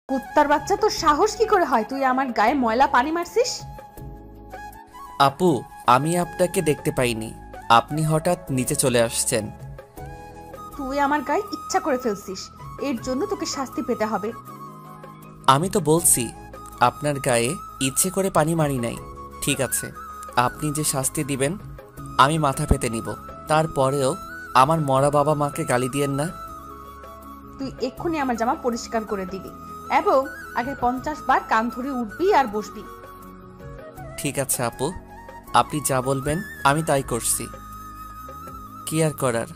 কুত্তার বাচ্চা, তোর সাহস কি করে হয় তুই আমার গায়ে ময়লা পানি মারছিস? আপু, আমি আপনাকে দেখতে পাইনি, আপনি হঠাৎ নিচে চলে আসছেন। তুই আমার গায়ে ইচ্ছা করে ফেলছিস, এর জন্য তোকে শাস্তি পেতে হবে। আমি তো বলছি আপনার গায়ে ইচ্ছে করে পানি মারি নাই। ঠিক আছে, আপনি যে শাস্তি দিবেন আমি মাথা পেতে নিব, তারপরেও আমার মরা বাবা মাকে গালি দিয়েন না। তুই এক্ষুনি আমার জামা পরিষ্কার করে দিবি এবং আগে 50 বার কান ধরে উঠবি আর বসবি। ঠিক আছে আপু, আপনি যা বলবেন আমি তাই করছি। কি আর করার,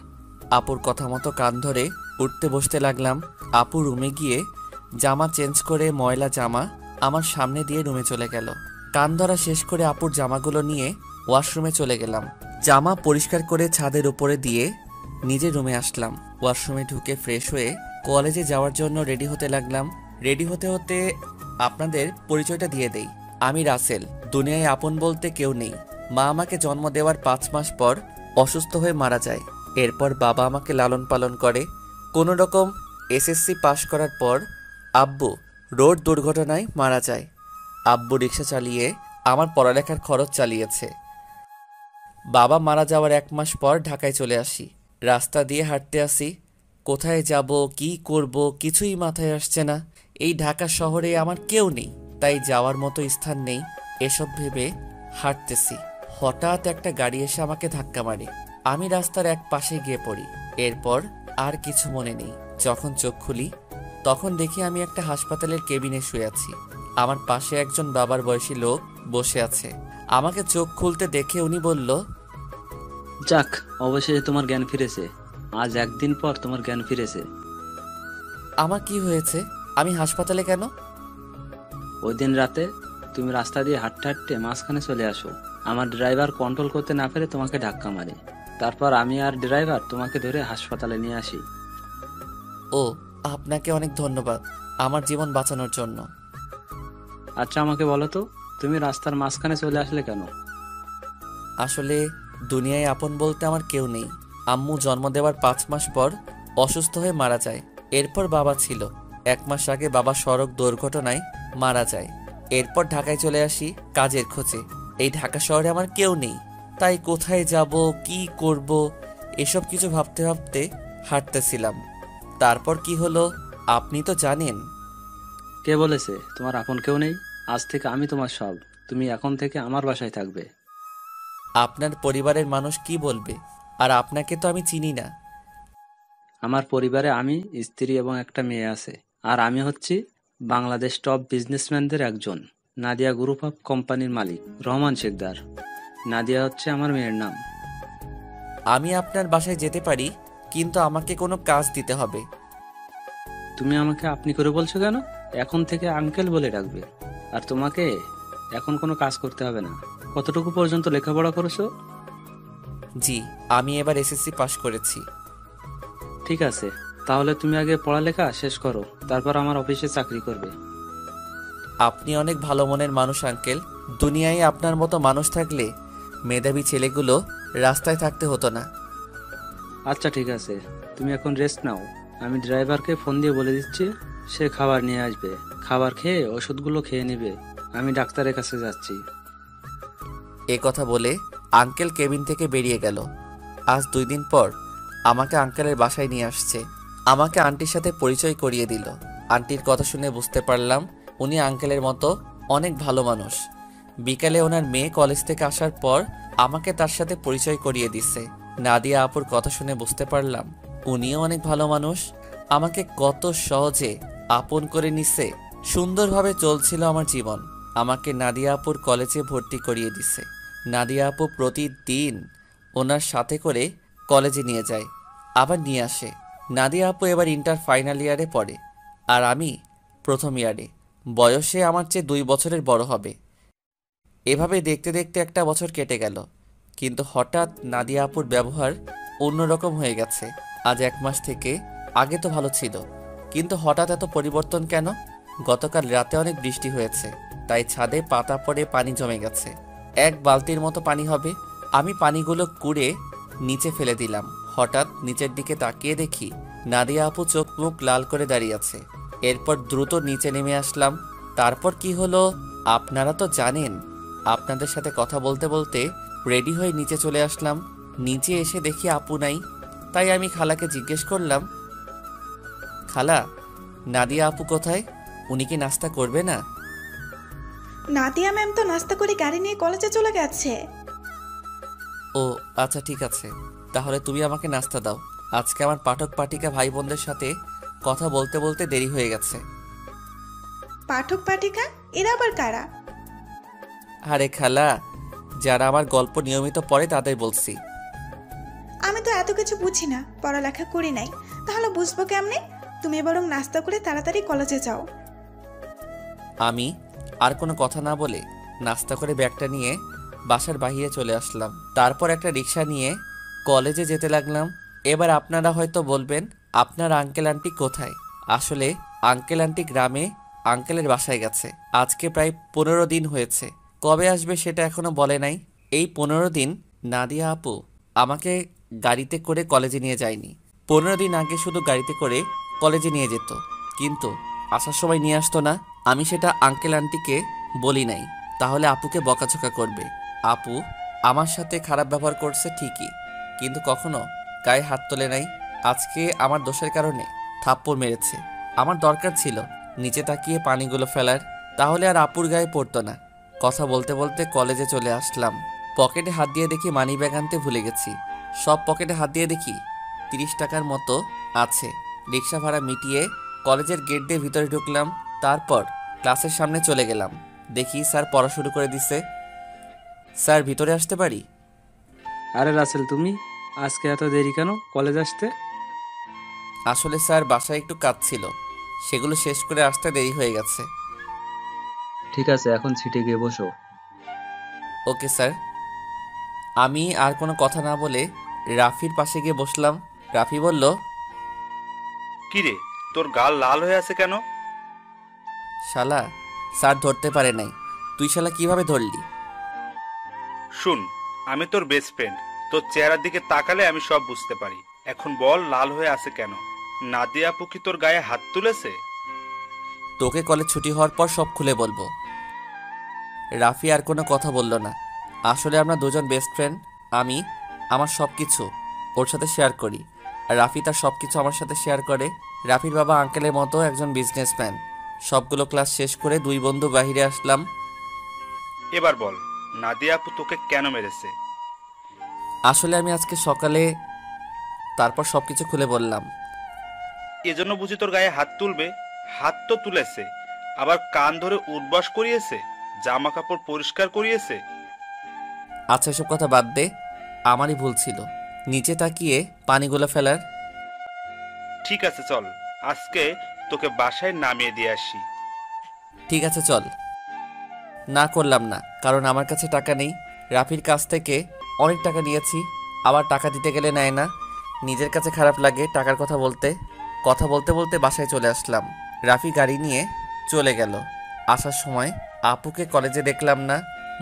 আপুর কথা মতো কান ধরে উঠতে বসতে লাগলাম। আপু রুমে গিয়ে জামা চেঞ্জ করে ময়লা জামা আমার সামনে দিয়ে রুমে চলে গেল। কান ধরা শেষ করে আপুর জামাগুলো নিয়ে ওয়াশরুমে চলে গেলাম। জামা পরিষ্কার করে ছাদের উপরে দিয়ে নিজের রুমে আসলাম। ওয়াশরুমে ঢুকে ফ্রেশ হয়ে কলেজে যাওয়ার জন্য রেডি হতে লাগলাম। রেডি হতে হতে আপনাদের পরিচয়টা দিয়ে দেই, আমি রাসেল। দুনিয়ায় আপন বলতে কেউ নেই। মা আমাকে জন্ম দেওয়ার 5 মাস পর অসুস্থ হয়ে মারা যায়। এরপর বাবা আমাকে লালন পালন করে। কোনো রকম এসএসসি পাশ করার পর আব্বু রোড দুর্ঘটনায় মারা যায়। আব্বু রিক্সা চালিয়ে আমার পড়ালেখার খরচ চালিয়েছে। বাবা মারা যাওয়ার 1 মাস পর ঢাকায় চলে আসি। রাস্তা দিয়ে হাঁটতে আসি, কোথায় যাব কি করব কিছুই মাথায় আসছে না। এই ঢাকা শহরে আমার কেউ নেই, তাই যাওয়ার মতো স্থান নেই। এসব ভেবে হাঁটতেছি, হঠাৎ একটা গাড়ি এসে আমাকে ধাক্কা মারে। আমি রাস্তার এক পাশে গিয়ে পড়ি। এরপর আর কিছু মনে নেই। যখন চোখ খুলি তখন দেখি আমি একটা হাসপাতালের কেবিনে শুয়ে আছি। আমার পাশে একজন বাবার বয়সী লোক বসে আছে। আমাকে চোখ খুলতে দেখে উনি বলল, যাক, অবশেষে তোমার জ্ঞান ফিরেছে। আজ একদিন পর তোমার জ্ঞান ফিরেছে। আমার কি হয়েছে? আমি হাসপাতালে কেন? ওই দিন রাতে তুমি রাস্তা দিয়ে হাঁটতে হাঁটতে মাঝখানে চলে আসো। আমার ড্রাইভার কন্ট্রোল করতে না পেরে তোমাকে ধাক্কা মারে। তারপর আমি আর ড্রাইভার তোমাকে ধরে হাসপাতালে নিয়ে আসি। ও, আপনাকে অনেক ধন্যবাদ আমার জীবন বাঁচানোর জন্য। আচ্ছা, আমাকে বলো তো, তুমি রাস্তার মাঝখানে চলে আসলে কেন? আসলে দুনিয়ায় আপন বলতে আমার কেউ নেই। আম্মু জন্ম দেওয়ার 5 মাস পর অসুস্থ হয়ে মারা যায়। এরপর বাবা ছিল। 1 মাস আগে বাবা সড়ক দুর্ঘটনায় মারা যায়। এরপর ঢাকায় চলে আসি কাজের খোঁজে। এই ঢাকা শহরে আমার কেউ নেই, তাই কোথায় যাব কি করব এসব কিছু ভাবতে ভাবতে হাঁটতেছিলাম। তারপর কি হলো আপনি তো জানেন। কে বলেছে তোমার আপন কেউ নেই? আজ থেকে আমি তোমার সব। তুমি এখন থেকে আমার বাসায় থাকবে। আপনার পরিবারের মানুষ কি বলবে? আর আপনাকে তো আমি চিনি না। আমার পরিবারে আমি, স্ত্রী এবং একটা মেয়ে আছে। আর আমি হচ্ছি বাংলাদেশ টপ বিজনেসম্যানদের একজন, নাদিয়া গ্রুপ অফ কোম্পানির মালিক রহমান শিকদার। নাদিয়া হচ্ছে আমার মেয়ের নাম। আমি আপনার বাসায় যেতে পারি, কিন্তু আমাকে কোনো কাজ দিতে হবে। তুমি আমাকে আপনি করে বলছো কেন? এখন থেকে আঙ্কেল বলে ডাকবে। আর তোমাকে এখন কোনো কাজ করতে হবে না। কতটুকু পর্যন্ত লেখাপড়া করেছো? জি, আমি এবার এসএসসি পাশ করেছি। ঠিক আছে, তাহলে তুমি আগে পড়ালেখা শেষ করো, তারপর আমার অফিসে চাকরি করবে। আপনি অনেক ভালো মনের মানুষ আঙ্কেল। দুনিয়ায় আপনার মতো মানুষ থাকলে মেধাবী ছেলেগুলো রাস্তায় থাকতে হতো না। আচ্ছা ঠিক আছে, তুমি এখন রেস্ট নাও। আমি ড্রাইভারকে ফোন দিয়ে বলে দিচ্ছি, সে খাবার নিয়ে আসবে। খাবার খেয়ে ওষুধগুলো খেয়ে নেবে। আমি ডাক্তারের কাছে যাচ্ছি। এ কথা বলে আঙ্কেল কেবিন থেকে বেরিয়ে গেল। আজ 2 দিন পর আমাকে আঙ্কেলের বাসায় নিয়ে আসছে। আমাকে আন্টির সাথে পরিচয় করিয়ে দিল। আন্টির কথা শুনে বুঝতে পারলাম উনি আঙ্কেলের মতো অনেক ভালো মানুষ। বিকালে ওনার মেয়ে কলেজ থেকে আসার পর আমাকে তার সাথে পরিচয় করিয়ে দিচ্ছে। নাদিয়া আপুর কথা শুনে বুঝতে পারলাম উনিও অনেক ভালো মানুষ। আমাকে কত সহজে আপন করে নিছে। সুন্দরভাবে চলছিল আমার জীবন। আমাকে নাদিয়া আপুর কলেজে ভর্তি করিয়ে দিছে। নাদিয়া আপু প্রতিদিন ওনার সাথে করে কলেজে নিয়ে যায়, আবার নিয়ে আসে। নাদিয়া আপু এবার ইন্টার ফাইনাল ইয়ারে পড়ে, আর আমি প্রথম ইয়ারে। বয়সে আমার চেয়ে 2 বছরের বড় হবে। এভাবে দেখতে দেখতে একটা বছর কেটে গেল, কিন্তু হঠাৎ নাদিয়া আপুর ব্যবহার অন্যরকম হয়ে গেছে। আজ 1 মাস থেকে, আগে তো ভালো ছিল, কিন্তু হঠাৎ এত পরিবর্তন কেন? গতকাল রাতে অনেক বৃষ্টি হয়েছে, তাই ছাদে পাতা পড়ে পানি জমে গেছে। 1 বালতির মতো পানি হবে। আমি পানিগুলো কুড়ে নিচে ফেলে দিলাম। হঠাৎ নিচের দিকে তাকিয়ে দেখি নাদিয়া আপু চোখ মুখ লাল করে দাঁড়িয়ে আছে। এরপর দ্রুত নিচে নেমে আসলাম। তারপর কি হলো আপনারা তো জানেন। আপনাদের সাথে কথা বলতে বলতে রেডি হয়ে নিচে চলে আসলাম। নিচে এসে দেখি আপু নাই। তাই আমি খালাকে জিজ্ঞেস করলাম, খালা, নাদিয়া আপু কোথায়? উনি কি নাস্তা করবে না? নাদিয়া ম্যাম তো নাস্তা করে গাড়ি নিয়ে কলেজে চলে গেছে। ও আচ্ছা, ঠিক আছে। তাহলে তুমি আমাকে নাস্তা দাও। আজকে আমার পাঠক পাঠিকা ভাই বোনদের সাথে কথা বলতে বলতে দেরি হয়ে গেছে। পাঠক পাঠিকা এরা আবার কারা? আরে খালা, যারা আমার গল্প নিয়মিত পড়ে তাদের বলছি। আমি তো এত কিছু বুঝি না, পড়ালেখা করি নাই, তাহলে বুঝবো কেমনে? তুমি বরং নাস্তা করে তাড়াতাড়ি কলেজে যাও। আমি আর কোনো কথা না বলে নাস্তা করে ব্যাগটা নিয়ে বাসার বাইরে চলে আসলাম। তারপর একটা রিক্সা নিয়ে কলেজে যেতে লাগলাম। এবার আপনারা হয়তো বলবেন, আপনার আঙ্কেল আন্টি কোথায়? আসলে আঙ্কেল আন্টি গ্রামে আঙ্কেলের বাসায় গেছে। আজকে প্রায় 15 দিন হয়েছে। কবে আসবে সেটা এখনো বলে নাই। এই 15 দিন নাদিয়া আপু আমাকে গাড়িতে করে কলেজে নিয়ে যায়নি। 15 দিন আগে শুধু গাড়িতে করে কলেজে নিয়ে যেত, কিন্তু আসার সময় নিয়ে আসতো না। আমি সেটা আঙ্কেল আন্টিকে বলি নাই, তাহলে আপুকে বকাঝকা করবে। আপু আমার সাথে খারাপ ব্যবহার করছে ঠিকই, কিন্তু কখনো গায়ে হাত তোলে নাই। আজকে আমার দোষের কারণে থাপ্পড় মেরেছে। আমার দরকার ছিল নিচে তাকিয়ে পানিগুলো ফেলার, তাহলে আর আপুর গায়ে পড়তো না। কথা বলতে বলতে কলেজে চলে আসলাম। পকেটে হাত দিয়ে দেখি মানি ব্যাগ আনতে ভুলে গেছি। সব পকেটে হাত দিয়ে দেখি 30 টাকার মতো আছে। রিক্সা ভাড়া মিটিয়ে কলেজের গেট দিয়ে ভিতরে ঢুকলাম। তারপর ক্লাসের সামনে চলে গেলাম। দেখি স্যার পড়া শুরু করে দিছে। স্যার, ভিতরে আসতে পারি? আরে রাসেল, তুমি আজকে এত দেরি কেন কলেজ আসতে? আসলে স্যার, বাসায় একটু কাজ ছিল, সেগুলো শেষ করে আসতে দেরি হয়ে গেছে। ঠিক আছে, এখন সিটে গিয়ে বসো। Okay sir. আমি আর কোনো কথা না বলে রাফির পাশে গিয়ে বসলাম। রাফি বলল, কিরে, তোর গাল লাল হয়ে আছে কেন? শালা, স্যার ধরতে পারে নাই। তুই শালা কিভাবে ধরলি? শুন, আমি তোর বেস্ট ফ্রেন্ড। তোর চেহারার দিকে তাকালে আমি সব বুঝতে পারি। এখন বল, লাল হয়ে আছে কেন? নাদিয়া আপু কি তোর গায়ে হাত তুলেছে? তোকে কলেজ ছুটি হওয়ার পর সব খুলে বলবো। রাফি আর কোনো কথা বলল না। আসলে আমরা দুজন বেস্ট ফ্রেন্ড। আমি আমার সব কিছু ওর সাথে শেয়ার করি, আর রাফি তার সব কিছু আমার সাথে শেয়ার করে। রাফির বাবা আঙ্কেলের মতো একজন বিজনেসম্যান। সবগুলো ক্লাস শেষ করে দুই বন্ধু বাইরে আসলাম। এবার বল, নাদিয়া আপু তোকে কেন মেরেছে? আসলে আমি আজকে সকালে, তারপর সব কিছু খুলে বললাম। এজন্য বুঝি তোর গায়ে হাত তুলবে? হাত তো তুলেছে, আবার কান ধরে উঠবাস করিয়েছে, জামা কাপড় পরিষ্কার করিয়েছে। আচ্ছা, এসব কথা বাদ দে। আমারই ভুল ছিল নিচে তাকিয়ে পানিগুলো ফেলার। ঠিক আছে, চল আজকে তোকে বাসায় নামিয়ে দিয়ে আসি। ঠিক আছে, চল। না করলাম না, কারণ আমার কাছে টাকা নেই। রাফির কাছ থেকে অনেক টাকা নিয়েছি, আবার টাকা দিতে গেলে নেয় না। নিজের কাছে খারাপ লাগে টাকার কথা বলতে। কথা বলতে বলতে বাসায় চলে আসলাম। রাফি গাড়ি নিয়ে চলে গেল। আসার সময় আপুকে কলেজে দেখলাম না,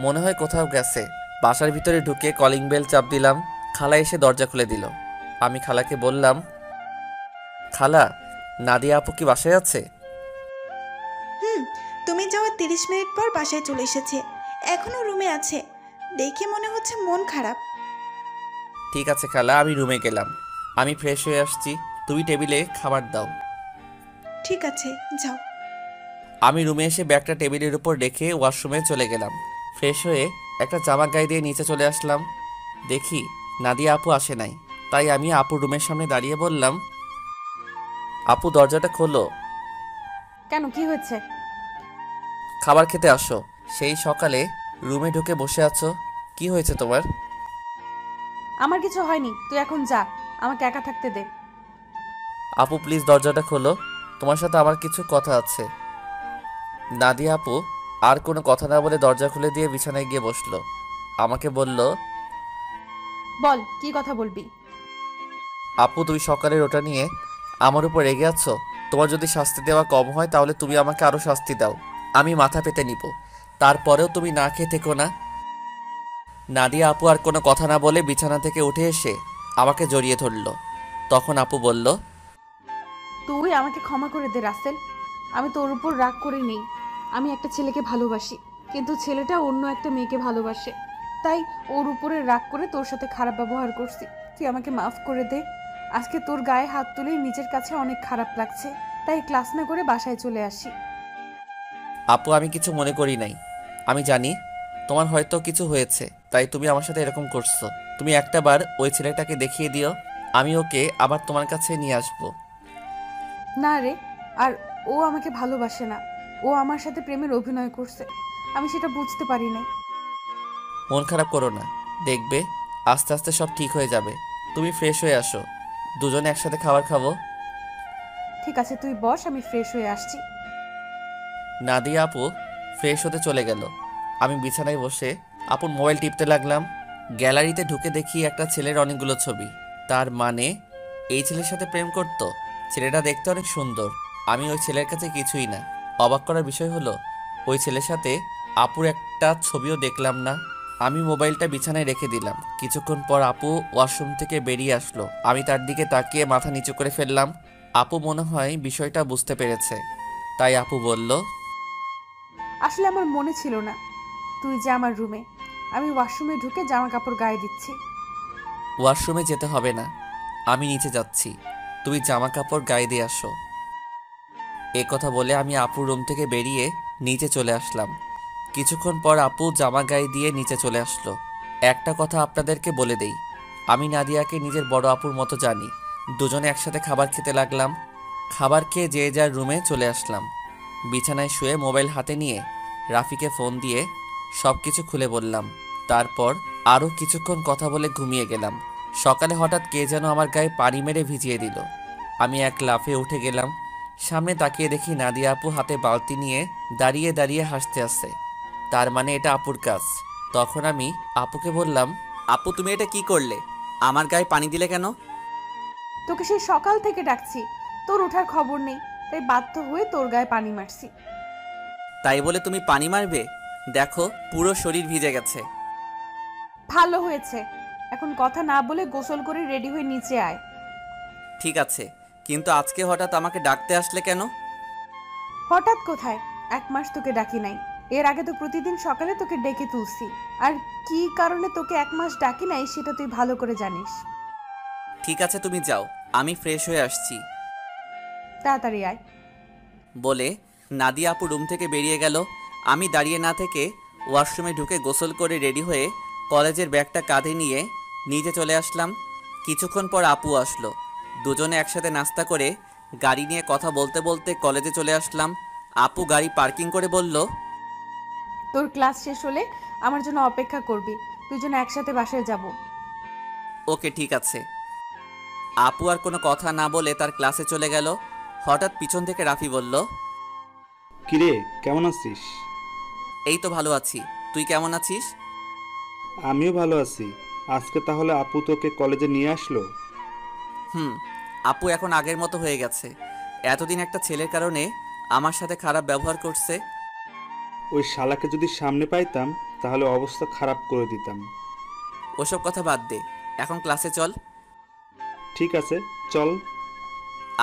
মনে হয় কোথাও গেছে। বাসার ভিতরে ঢুকে কলিং বেল চাপ দিলাম। খালা এসে দরজা খুলে দিল। আমি খালাকে বললাম, খালা, নাদিয়া আপু কি বাসায় আছে? তুমি যাওয়ার 30 মিনিট পর বাসায় চলে এসেছে, এখনো রুমে আছে। দেখে মনে হচ্ছে মন খারাপ। ঠিক আছে খালা, আমি রুমে গেলাম। আমি ফ্রেশ হয়ে আসছি, তুমি টেবিলে খাবার দাও। ঠিক আছে, যাও। আমি রুমে এসে ব্যাগটা টেবিলের উপর রেখে ওয়াশরুমে চলে গেলাম। ফ্রেশ হয়ে একটা জামা গায়ে দিয়ে নিচে চলে আসলাম। দেখি নাদিয়া আপু আসে নাই। তাই আমি আপুর রুমের সামনে দাঁড়িয়ে বললাম, আপু দরজাটা খোলো। কেন, কি হয়েছে? খাবার খেতে আসো। সেই সকালে রুমে ঢুকে বসে আছো, কি হয়েছে তোমার? আমার কিছু হয়নি, তুই এখন যা, আমাকে একা থাকতে দে। আপু প্লিজ দরজাটা খোলো, তোমার সাথে আমার কিছু কথা আছে। নাদিয়া আপু আর কোনো কথা না বলে দরজা খুলে দিয়ে বিছানায় গিয়ে বসলো। আমাকে বলল, বল, কি কথা বলবি? আপু তুই সকালের ওটা নিয়ে আমার উপর রেগে আছো। তোমার যদি শাস্তি দেওয়া কম হয় তাহলে তুমি আমাকে আরো শাস্তি দাও, আমি মাথা পেতে নিব। তারপরেও তুমি না খেয়ে থেকো না। নাদিয়া আপু আর কোনো কথা না বলে বিছানা থেকে উঠে এসে আমাকে জড়িয়ে ধরল। তখন আপু বলল, তুই আমাকে ক্ষমা করে দে রাসেল, আমি তোর উপর রাগ করে নেই। আমি একটা ছেলেকে ভালোবাসি, কিন্তু ছেলেটা অন্য একটা মেয়েকে ভালোবাসে, তাই ওর উপরে রাগ করে তোর সাথে খারাপ ব্যবহার করছি। তুই আমাকে মাফ করে দে। আজকে তোর গায়ে হাত তুলে নিজের কাছে অনেক খারাপ লাগছে, তাই ক্লাস না করে বাসায় চলে আসি। আপু আমি কিছু মনে করি নাই। আমি জানি তোমার হয়তো কিছু হয়েছে, তাই তুমি আমার সাথে এরকম করছো। তুমি একটাবার ওই ছেলেটাকে দেখিয়ে দিও, আমি ওকে আবার তোমার কাছে নিয়ে আসবো। না রে, আর ও আমাকে ভালোবাসে না, ও আমার সাথে প্রেমের অভিনয় করছে। আমি সেটা বুঝতে পারি নাই। মন খারাপ করো না, দেখবে আস্তে আস্তে সব ঠিক হয়ে যাবে। তুমি ফ্রেশ হয়ে আসো, দুজনে একসাথে খাবার খাবো। ঠিক আছে, তুই বস, আমি ফ্রেশ হয়ে আসছি। নাদিয়া আপু ফ্রেশ হতে চলে গেল। আমি বিছানায় বসে আপুর মোবাইল টিপতে লাগলাম। গ্যালারিতে ঢুকে দেখি একটা ছেলের অনেকগুলো ছবি। তার মানে এই ছেলের সাথে প্রেম করত। ছেলেটা দেখতে অনেক সুন্দর। আমি ওই ছেলের কাছে কিছুই না। অবাক করার বিষয় হলো ওই ছেলের সাথে আপুর একটা ছবিও দেখলাম না। আমি মোবাইলটা বিছানায় রেখে দিলাম। কিছুক্ষণ পর আপু ওয়াশরুম থেকে বেরিয়ে আসলো। আমি তার দিকে তাকিয়ে মাথা নিচু করে ফেললাম। আপু মনে হয় বিষয়টা বুঝতে পেরেছে, তাই আপু বলল, আসলে আমার মনে ছিল না তুই যে আমার রুমে। আমি ওয়াশরুমে ঢুকে জামা কাপড় গায়ে দিচ্ছি। ওয়াশরুমে যেতে হবে না, আমি নিচে যাচ্ছি, তুমি জামা কাপড় গায়ে দিয়ে আসো। এ কথা বলে আমি আপুর রুম থেকে বেরিয়ে নিচে চলে আসলাম। কিছুক্ষণ পর আপু জামা গায়ে দিয়ে নিচে চলে আসলো। একটা কথা আপনাদেরকে বলে দেই, আমি নাদিয়াকে নিজের বড় আপুর মতো জানি। দুজনে একসাথে খাবার খেতে লাগলাম। খাবার খেয়ে যে যার রুমে চলে আসলাম। বিছানায় শুয়ে মোবাইল হাতে নিয়ে রাফিকে ফোন দিয়ে সব কিছু খুলে বললাম। তারপর আরও কিছুক্ষণ কথা বলে ঘুমিয়ে গেলাম। সকালে হঠাৎ কে যেন আমার গায়ে পানি মেরে ভিজিয়ে দিল। আমি এক লাফে উঠে গেলাম। সামনে তাকিয়ে দেখি নাদিয়া আপু হাতে বালতি নিয়ে দাঁড়িয়ে দাঁড়িয়ে হাসতে আসছে। তার মানে এটা আপুর কাজ। তখন আমি আপুকে বললাম, আপু তুমি এটা কি করলে? আমার গায়ে পানি দিলে কেন? তোকে সেই সকাল থেকে ডাকছি, তোর ওঠার খবর নেই, তাই বাধ্য হয়ে তোর গায়ে পানি মারছি। তাই বলে তুমি পানি মারবে? দেখো পুরো শরীর ভিজে গেছে। ভালো হয়েছে, এখন কথা না বলে গোসল করে রেডি হয়ে নিচে আয়। ঠিক আছে, কিন্তু আজকে হঠাৎ আমাকে ডাকতে আসলে কেন? হঠাৎ কোথায়, 1 মাস তোকে ডাকি নাই। এর আগে তো প্রতিদিন সকালে তোকে ডেকে তুলছি। আর কি কারণে তোকে 1 মাস ডাকি নাই সেটা তুই ভালো করে জানিস। ঠিক আছে তুমি যাও, আমি ফ্রেশ হয়ে আসছি। তাড়াতাড়ি আয়। বলে নাদিয়া আপু রুম থেকে বেরিয়ে গেল। আমি দাঁড়িয়ে না থেকে ওয়াশরুমে ঢুকে গোসল করে রেডি হয়ে কলেজের ব্যাগটা কাঁধে নিয়ে নিচে চলে আসলাম। কিছুক্ষণ পর আপু আসলো। দুজনে একসাথে নাস্তা করে গাড়ি নিয়ে কথা বলতে বলতে কলেজে চলে আসলাম। আপু গাড়ি পার্কিং করে বলল, তোর ক্লাস শেষ হলে আমার জন্য অপেক্ষা করবি, দুজনে একসাথে বাসায় যাব। ওকে ঠিক আছে। আপু আর কোনো কথা না বলে তার ক্লাসে চলে গেল। হঠাৎ পিছন থেকে রাফি বলল, কিরে, কেমন আছিস? এই তো ভালো আছি, তুই কেমন আছিস? আমিও ভালো আছি। আজকে তাহলে আপু তোকে কলেজে নিয়ে আসলো? হুম, আপু এখন আগের মতো হয়ে গেছে। এতদিন একটা ছেলের কারণে আমার সাথে খারাপ ব্যবহার করছে। ওই শালাকে যদি সামনে পাইতাম তাহলে অবস্থা খারাপ করে দিতাম। ওসব কথা বাদ দে, এখন ক্লাসে চল। ঠিক আছে, চল।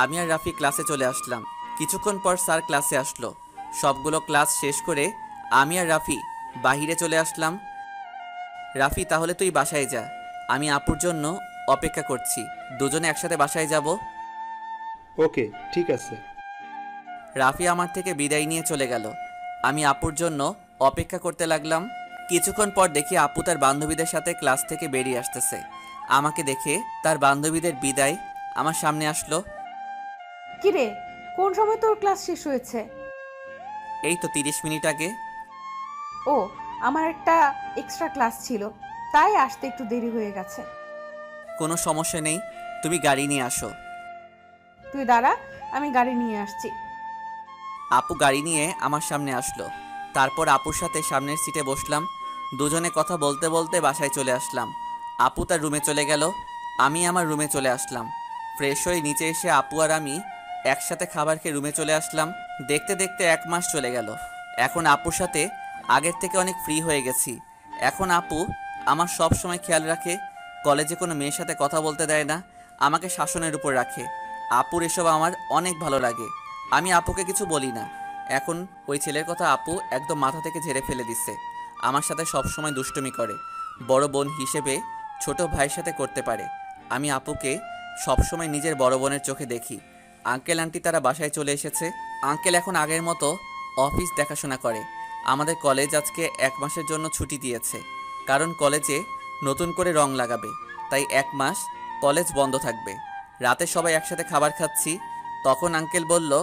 আমি আর রাফি ক্লাসে চলে আসলাম। কিছুক্ষণ পর স্যার ক্লাসে আসলো। সবগুলো ক্লাস শেষ করে আমি আর রাফি বাহিরে চলে আসলাম। রাফি তাহলে তুই বাসায় যা, আমি আপুর জন্য অপেক্ষা করছি। দুজনে একসাথে বাসায় যাব। ওকে, ঠিক আছে। রাফি আমার থেকে বিদায় নিয়ে চলে গেল। আমি আপুর জন্য অপেক্ষা করতে লাগলাম। কিছুক্ষণ পর দেখি আপু তার বান্ধবীদের সাথে ক্লাস থেকে বেরিয়ে আসতেছে। আমাকে দেখে তার বান্ধবীদের বিদায় আমার সামনে আসলো। কিরে, কোন সময় তোর ক্লাস শেষ হয়েছে? এই তো 30 মিনিট আগে। ও, আমার একটা এক্সট্রা ক্লাস ছিল, তাই আসতে একটু দেরি হয়ে গেছে। কোনো সমস্যা নেই, তুমি গাড়ি নিয়ে আসো। তুই দাঁড়া, আমি গাড়ি নিয়ে আসছি। আপু গাড়ি নিয়ে আমার সামনে আসলো। তারপর আপুর সাথে সামনের সিটে বসলাম। দুজনে কথা বলতে বলতে বাসায় চলে আসলাম। আপু তার রুমে চলে গেল, আমি আমার রুমে চলে আসলাম। ফ্রেশ হয়ে নিচে এসে আপু আর আমি একসাথে খাবার খেয়ে রুমে চলে আসলাম। দেখতে দেখতে 1 মাস চলে গেল। এখন আপুর সাথে আগের থেকে অনেক ফ্রি হয়ে গেছি। এখন আপু আমার সব সময় খেয়াল রাখে। কলেজে কোনো মেয়ের সাথে কথা বলতে দেয় না, আমাকে শাসনের উপর রাখে। আপুর এসব আমার অনেক ভালো লাগে। আমি আপুকে কিছু বলি না। এখন ওই ছেলের কথা আপু একদম মাথা থেকে ঝেড়ে ফেলে দিচ্ছে। আমার সাথে সবসময় দুষ্টুমি করে, বড় বোন হিসেবে ছোট ভাইয়ের সাথে করতে পারে। আমি আপুকে সবসময় নিজের বড় বোনের চোখে দেখি। আঙ্কেল আন্টি তারা বাসায় চলে এসেছে। আঙ্কেল এখন আগের মতো অফিস দেখাশোনা করে। আমাদের কলেজ আজকে 1 মাসের জন্য ছুটি দিয়েছে, কারণ কলেজে নতুন করে রং লাগাবে, তাই 1 মাস কলেজ বন্ধ থাকবে। রাতে সবাই একসাথে খাবার খাচ্ছি, তখন আঙ্কেল বলল,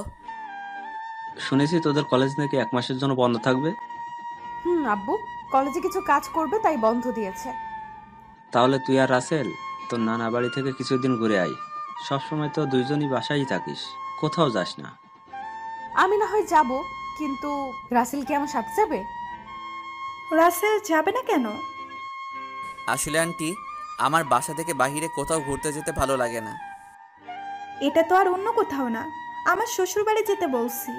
শুনেছি তোদের কলেজ নাকি 1 মাসের জন্য বন্ধ থাকবে। আব্বু কলেজে কিছু কাজ করবে তাই বন্ধ দিয়েছে। তাহলে তুই আর রাসেল তোর নানা বাড়ি থেকে কিছুদিন ঘুরে আয়। সবসময় তো দুইজনই বাসায় থাকিস, কোথাও যাস না। আমি না হয় যাব, কিন্তু রাসেল কি আমার সাথে যাবে? রাসেল যাবে না কেন? আসলে আন্টি, আমার বাসা থেকে বাইরে কোথাও ঘুরতে যেতে ভালো লাগে না। এটা তো আর অন্য কোথাও না, আমার শ্বশুর বাড়ি যেতে বলছি।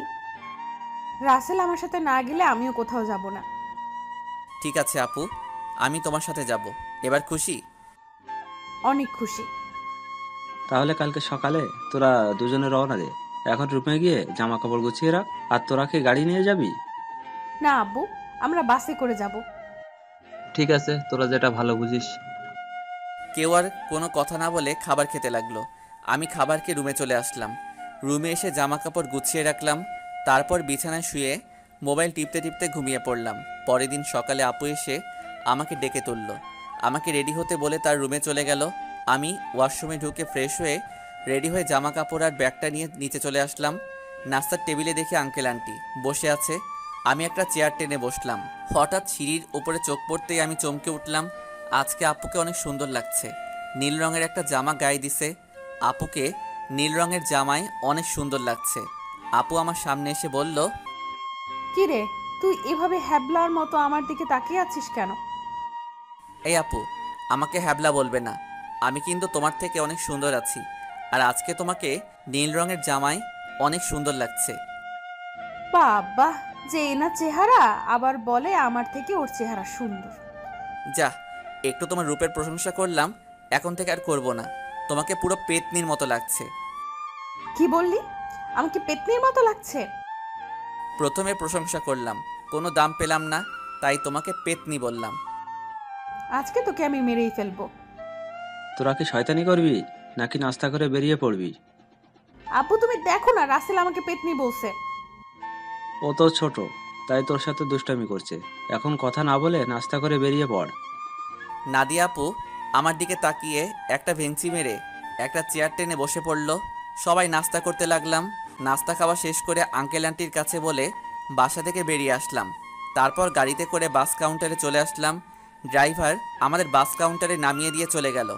রাসেল আমার সাথে না গেলে আমিও কোথাও যাব না। ঠিক আছে আপু, আমি তোমার সাথে যাব। এবার খুশি? অনেক খুশি। তাহলে কালকে সকালে তোরা দুজনে রওনা দে। এখন রুমে গিয়ে জামা কাপড় গুছিয়ে রাখ। আর তোরা কি গাড়ি নিয়ে যাবি? না আব্বু, আমরা বাসে করে যাব। ঠিক আছে, তোরা যেটা ভালো বুঝিস। কেউ আর কোনো কথা না বলে খাবার খেতে লাগলো। আমি খাবারকে রুমে চলে আসলাম। রুমে এসে জামা কাপড় গুছিয়ে রাখলাম। তারপর বিছানায় শুয়ে মোবাইল টিপতে টিপতে ঘুমিয়ে পড়লাম। পরের দিন সকালে আপু এসে আমাকে ডেকে তুলল। আমাকে রেডি হতে বলে তার রুমে চলে গেল। আমি ওয়াশরুমে ঢুকে ফ্রেশ হয়ে রেডি হয়ে জামা কাপড় আর ব্যাগটা নিয়ে নিচে চলে আসলাম। নাস্তার টেবিলে দেখে আঙ্কেল আন্টি বসে আছে। আমি একটা চেয়ার টেনে বসলাম। হঠাৎ সিঁড়ির উপরে চোখ পড়তেই আমি চমকে উঠলাম। আজকে আপুকে অনেক সুন্দর লাগছে। নীল রঙের একটা জামা গায়ে দিছে। আপুকে নীল রঙের জামায় অনেক সুন্দর লাগছে। আপু আমার সামনে এসে বলল, কি রে, তুই এভাবে হ্যাবলার মতো আমার দিকে তাকিয়ে আছিস কেন? এই আপু, আমাকে হ্যাবলা বলবে না। আমি কিন্তু তোমার থেকে অনেক সুন্দর আছি। আর আজকে তোমাকে নীল রঙের জামায় অনেক সুন্দর লাগছে। বাবা, যে এনা চেহারা, আবার বলে আমার থেকে ওর চেহারা সুন্দর। যা, একটু তোমার রূপের প্রশংসা করলাম, এখন থেকে আর করব না। তোমাকে পুরো পেতনির মতো লাগছে। কি বললি? আমাকে পেতনির মতো লাগছে? প্রথমে প্রশংসা করলাম, কোনো দাম পেলাম না, তাই তোমাকে পেতনি বললাম। আজকে তোকে আমি মেরেই ফেলবো। তোরা কি শয়তানি করবি নাকি নাস্তা করে বেরিয়ে পড়বি? আব্বু তুমি দেখো না, রাসেল আমাকে পেতনি বলছে। ও তো ছোট, তাই তোর সাথে দুষ্টামি করছে। এখন কথা না বলে নাস্তা করে বেরিয়ে পড়। নাদিয়া আপু আমার দিকে তাকিয়ে একটা ভেঙচি মেরে একটা চেয়ার টেনে বসে পড়ল। সবাই নাস্তা করতে লাগলাম। নাস্তা খাওয়া শেষ করে আঙ্কেল আন্টির কাছে বলে বাসা থেকে বেরিয়ে আসলাম। তারপর গাড়িতে করে বাস কাউন্টারে চলে আসলাম। ড্রাইভার আমাদের বাস কাউন্টারে নামিয়ে দিয়ে চলে গেল।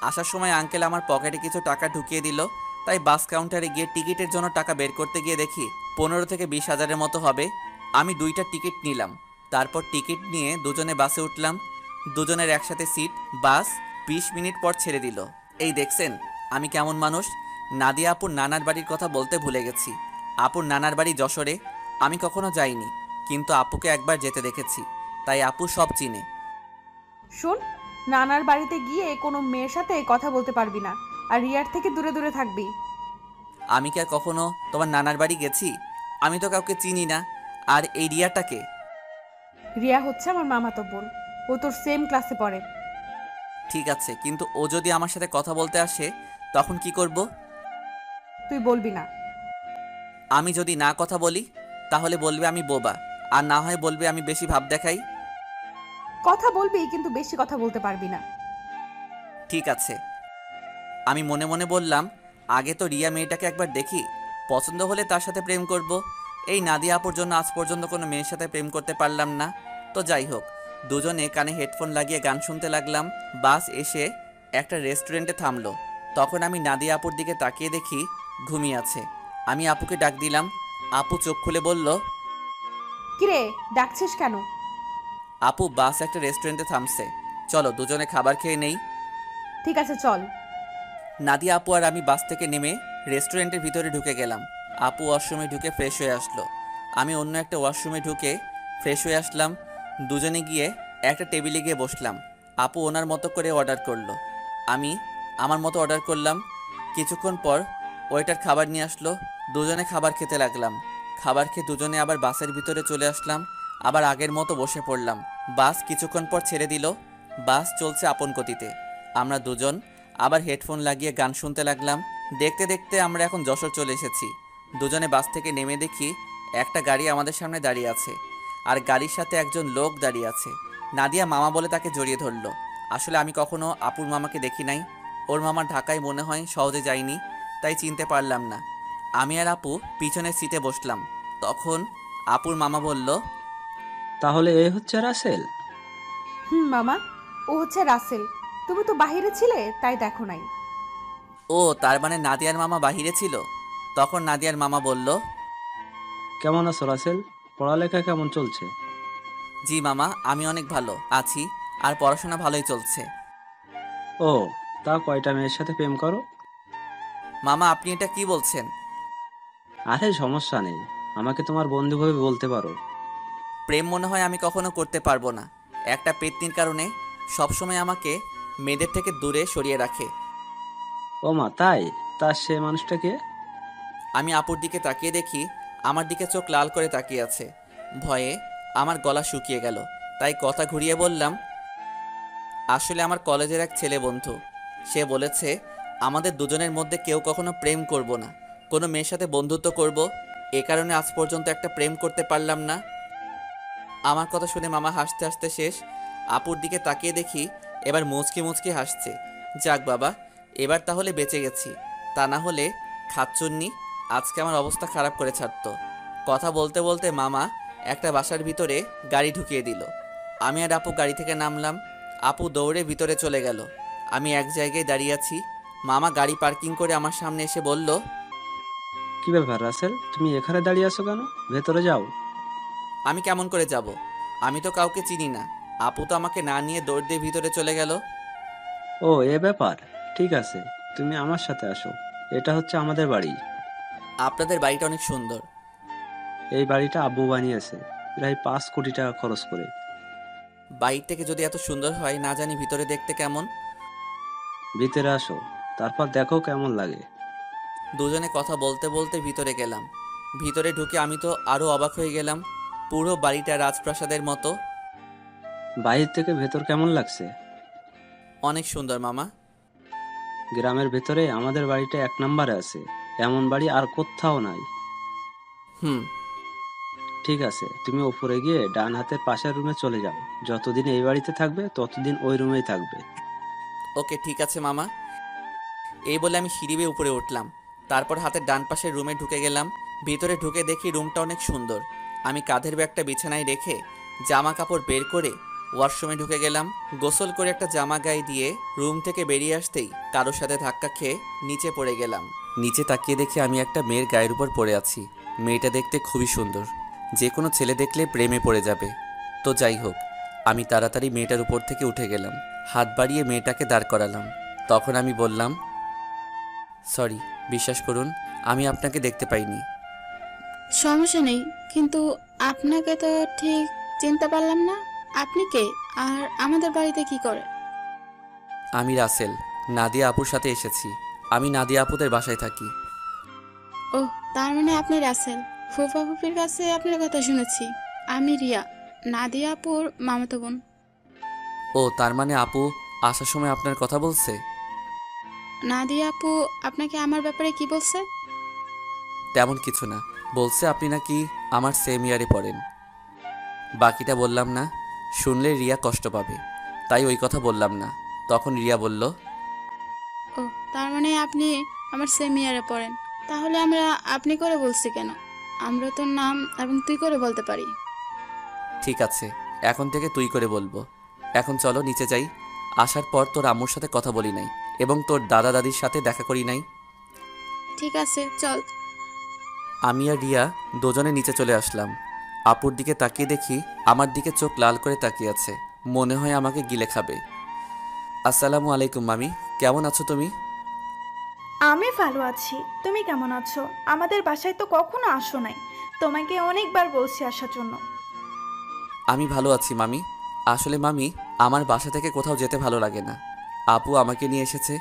আসার সময় আঙ্কেল আমার পকেটে কিছু টাকা ঢুকিয়ে দিল। তাই বাস কাউন্টারে গিয়ে টিকিটের জন্য টাকা বের করতে গিয়ে দেখি 15 থেকে 20 হাজারের মতো হবে। আমি 2টা টিকিট নিলাম। তারপর টিকিট নিয়ে দুজনে বাসে উঠলাম। দুজনের একসাথে সিট। বাস 20 মিনিট পর ছেড়ে দিল। এই দেখছেন আমি কেমন মানুষ। নাদিয়া আপুর নানার বাড়ির কথা বলতে ভুলে গেছি। আপুর নানার বাড়ি যশোরে। আমি কখনো যাইনি, কিন্তু আপুকে একবার যেতে দেখেছি, তাই আপু সব চিনে। শোন, নানার বাড়িতে গিয়ে কোনো মেয়ের সাথে কথা বলতে পারবি না, আর রিয়ার থেকে দূরে দূরে থাকবি। আমি কি আর কখনো তোমার নানার বাড়ি গেছি? আমি তো কাউকে চিনি না। আর এই রিয়াটাকে? রিয়া হচ্ছে আমার মামাতো বোন, ও তোর সেম ক্লাসে পড়ে। ঠিক আছে, কিন্তু ও যদি আমার সাথে কথা বলতে আসে তখন কি করব? তুই বলবি না। আমি যদি না কথা বলি তাহলে বলবে আমি বোবা, আর না হয় বলবে আমি বেশি ভাব দেখাই। কথা বলবি, কিন্তু বেশি কথা বলতে পারবি না। ঠিক আছে। আমি মনে মনে বললাম, আগে তো রিয়া মেয়েটাকে একবার দেখি, পছন্দ হলে তার সাথে প্রেম করব। এই নাদিয়া আপুর জন্য আজ পর্যন্ত কোনো মেয়ের সাথে প্রেম করতে পারলাম না। তো যাই হোক, দুজনে কানে হেডফোন লাগিয়ে গান শুনতে লাগলাম। বাস এসে একটা রেস্টুরেন্টে থামলো। তখন আমি নাদিয়া আপুর দিকে তাকিয়ে দেখি ঘুমিয়ে আছে। আমি আপুকে ডাক দিলাম। আপু চোখ খুলে বলল, কিরে, ডাকছিস কেন? আপু বাস একটা রেস্টুরেন্টে থামছে, চলো দুজনে খাবার খেয়ে নেই। ঠিক আছে চল। নাদিয়া আপু আর আমি বাস থেকে নেমে রেস্টুরেন্টের ভিতরে ঢুকে গেলাম। আপু ওয়াশরুমে ঢুকে ফ্রেশ হয়ে আসলো। আমি অন্য একটা ওয়াশরুমে ঢুকে ফ্রেশ হয়ে আসলাম। দুজনে গিয়ে একটা টেবিলে গিয়ে বসলাম। আপু ওনার মতো করে অর্ডার করলো, আমি আমার মতো অর্ডার করলাম। কিছুক্ষণ পর ওয়েটার খাবার নিয়ে আসলো, দুজনে খাবার খেতে লাগলাম। খাবার খেয়ে দুজনে আবার বাসের ভিতরে চলে আসলাম, আবার আগের মতো বসে পড়লাম। বাস কিছুক্ষণ পর ছেড়ে দিল। বাস চলছে আপন গতিতে। আমরা দুজন আবার হেডফোন লাগিয়ে গান শুনতে লাগলাম। দেখতে দেখতে আমরা এখন যশোর চলে এসেছি। দুজনে বাস থেকে নেমে দেখি একটা গাড়ি আমাদের সামনে দাঁড়িয়ে আছে, আর গাড়ির সাথে একজন লোক দাঁড়িয়ে আছে। নাদিয়া মামা বলে তাকে জড়িয়ে ধরলো। আসলে আমি কখনো আপুর মামাকে দেখি নাই। ওর মামা ঢাকায় মনে হয় সহজে যায়নি, তাই চিনতে পারলাম না। আমি আর আপু পিছনের সিটে বসলাম। তখন আপুর মামা বলল, তাহলে এই হচ্ছে রাসেল? মামা, ও হচ্ছে রাসেল। তুমি তো বাইরে ছিলে, তাই দেখো নাই। ও তার মানে নাদিয়ার মামা বাহিরে ছিল। তখন নাদিয়ার মামা বলল, কেমন আছো রাসেল? পড়ালেখা কেমন চলছে? জি মামা, আমি অনেক ভালো আছি, আর পড়াশোনা ভালোই চলছে। ও, তা কয়টা মেয়ের সাথে প্রেম করো? মামা আপনি এটা কি বলছেন? আরে সমস্যা নেই, আমাকে তোমার বন্ধু ভাবে বলতে পারো। প্রেম মনে হয় আমি কখনো করতে পারবো না। একটা পেত্নীর কারণে সবসময় আমাকে মেয়েদের থেকে দূরে সরিয়ে রাখে। ও মা, তাই? তা সে মানুষটাকে? আমি আপুর দিকে তাকিয়ে দেখি আমার দিকে চোখ লাল করে তাকিয়ে আছে। ভয়ে আমার গলা শুকিয়ে গেল, তাই কথা ঘুরিয়ে বললাম, আসলে আমার কলেজের এক ছেলে বন্ধু। সে বলেছে আমাদের দুজনের মধ্যে কেউ কখনো প্রেম করব না, কোনো মেয়ের সাথে বন্ধুত্ব করব। এ কারণে আজ পর্যন্ত একটা প্রেম করতে পারলাম না। আমার কথা শুনে মামা হাসতে হাসতে শেষ। আপুর দিকে তাকিয়ে দেখি এবার মুচকি মুচকি হাসছে। যাক বাবা, এবার তাহলে বেঁচে গেছি। তা না হলে খাচ্চুন্নি আজকে আমার অবস্থা খারাপ করে ছাড়তো। কথা বলতে বলতে মামা একটা বাসার ভিতরে গাড়ি ঢুকিয়ে দিল। আমি আর আপু গাড়ি থেকে নামলাম। আপু দৌড়ে ভিতরে চলে গেল। আমি এক জায়গায় দাঁড়িয়ে আছি। মামা গাড়ি পার্কিং করে আমার সামনে এসে বলল, কি ব্যাপার রাসেল, তুমি এখানে দাঁড়িয়ে আছো কেন? ভেতরে যাও। আমি কেমন করে যাব? আমি তো কাউকে চিনি না। আপু তো আমাকে না নিয়ে দৌড় দিয়ে ভিতরে চলে গেল। ও, এ ব্যাপার। ঠিক আছে, তুমি আমার সাথে আসো। এটা হচ্ছে আমাদের বাড়ি। আপনাদের বাড়িটা অনেক সুন্দর। এই বাড়িটা আব্বু বানিয়েছে প্রায় 5 কোটি টাকা খরচ করে। বাইরে থেকে যদি এত সুন্দর হয়, না জানি ভিতরে দেখতে কেমন। ভিতরে আসো, তারপর দেখো কেমন লাগে। দুজনে কথা বলতে বলতে ভিতরে গেলাম। ভিতরে ঢুকে আমি তো আরো অবাক হয়ে গেলাম। পুরো বাড়িটা রাজপ্রাসাদের মতো। বাইরে থেকে ভেতর কেমন লাগছে? অনেক সুন্দর মামা। গ্রামের ভেতরে আমাদের বাড়িটা 1 নম্বরে আছে। এমন বাড়ি আর কোথাও নাই। হুম। ঠিক আছে, তুমি উপরে গিয়ে ডান হাতের পাশের রুমে চলে যাও। যতদিন এই বাড়িতে থাকবে ততদিন ওই রুমেই থাকবে। ওকে ঠিক আছে মামা। এই বলে আমি সিঁড়ি বেয়ে উপরে উঠলাম। তারপর হাতের ডান পাশের রুমে ঢুকে গেলাম। ভিতরে ঢুকে দেখি রুমটা অনেক সুন্দর। আমি কাঁধের ব্যাগটা বিছানায় রেখে জামা কাপড় বের করে ওয়াশরুমে ঢুকে গেলাম। গোসল করে একটা জামা গায়ে দিয়ে রুম থেকে বেরিয়ে আসতেই কারোর সাথে ধাক্কা খেয়ে নিচে পড়ে গেলাম। নিচে তাকিয়ে দেখি আমি একটা মেয়ের গায়ের উপর পড়ে আছি। মেয়েটা দেখতে খুবই সুন্দর, যে কোনো ছেলে দেখলে প্রেমে পড়ে যাবে। তো যাই হোক, আমি তাড়াতাড়ি মেয়েটার উপর থেকে উঠে গেলাম। হাত বাড়িয়ে মেয়েটাকে দাঁড় করালাম। তখন আমি বললাম, সরি, বিশ্বাস করুন আমি আপনাকে দেখতে পাইনি। সমস্যা নেই, কিন্তু আপনাকে তো ঠিক চিনতে পারলাম না। আপনি কে, আর আমাদের বাড়িতে কি করে? আমি রাসেল, নাদিয়া আপুর সাথে এসেছি। আমি নাদিয়া আপুদের বাসায় থাকি। ও, তার মানে আপনি রাসেল। ফুফা ফুফির কাছে আপনার কথা শুনেছি। আমি রিয়া, নাদিয়া আপুর মামাতো বোন। ও, তার মানে আপু আসার সময় আপনার কথা বলছে? নাদিয়া আপু আপনাকে আমার ব্যাপারে কি বলছে? তেমন কিছু না, বলছে আপনি নাকি আমার সেম ইয়ারে পড়েন। বাকিটা বললাম না, শুনলে রিয়া কষ্ট পাবে, তাই ওই কথা বললাম না। তখন রিয়া বলল, ও, তার মানে আপনি আমার সেম ইয়ারে পড়েন। তাহলে আমরা আপনি করে বলছি কেন? আমরা তোর নাম এবং তুই করে বলতে পারি। ঠিক আছে, এখন থেকে তুই করে বলবো। এখন চলো নিচে যাই। আসার পর তোর আম্মুর সাথে কথা বলি নাই এবং তোর দাদা দাদির সাথে দেখা করি নাই। ঠিক আছে, চল। আমি আর রিয়া দুজনে নিচে চলে আসলাম। আপুর দিকে তাকিয়ে দেখি আমার দিকে চোখ লাল করে তাকিয়ে আছে, মনে হয় আমাকে গিলে খাবে। আসসালামু আলাইকুম মামি, কেমন আছো তুমি? আমি ভালো আছি, তুমি কেমন আছো? আমাদের বাসায় তো কখনো আসো নাই, তোমাকে অনেকবার বলছি আসার জন্য। আমি ভালো আছি মামি। আসলে মামি, আমার বাসা থেকে কোথাও যেতে ভালো লাগে না। আপু আমাকে নিয়ে এসেছে।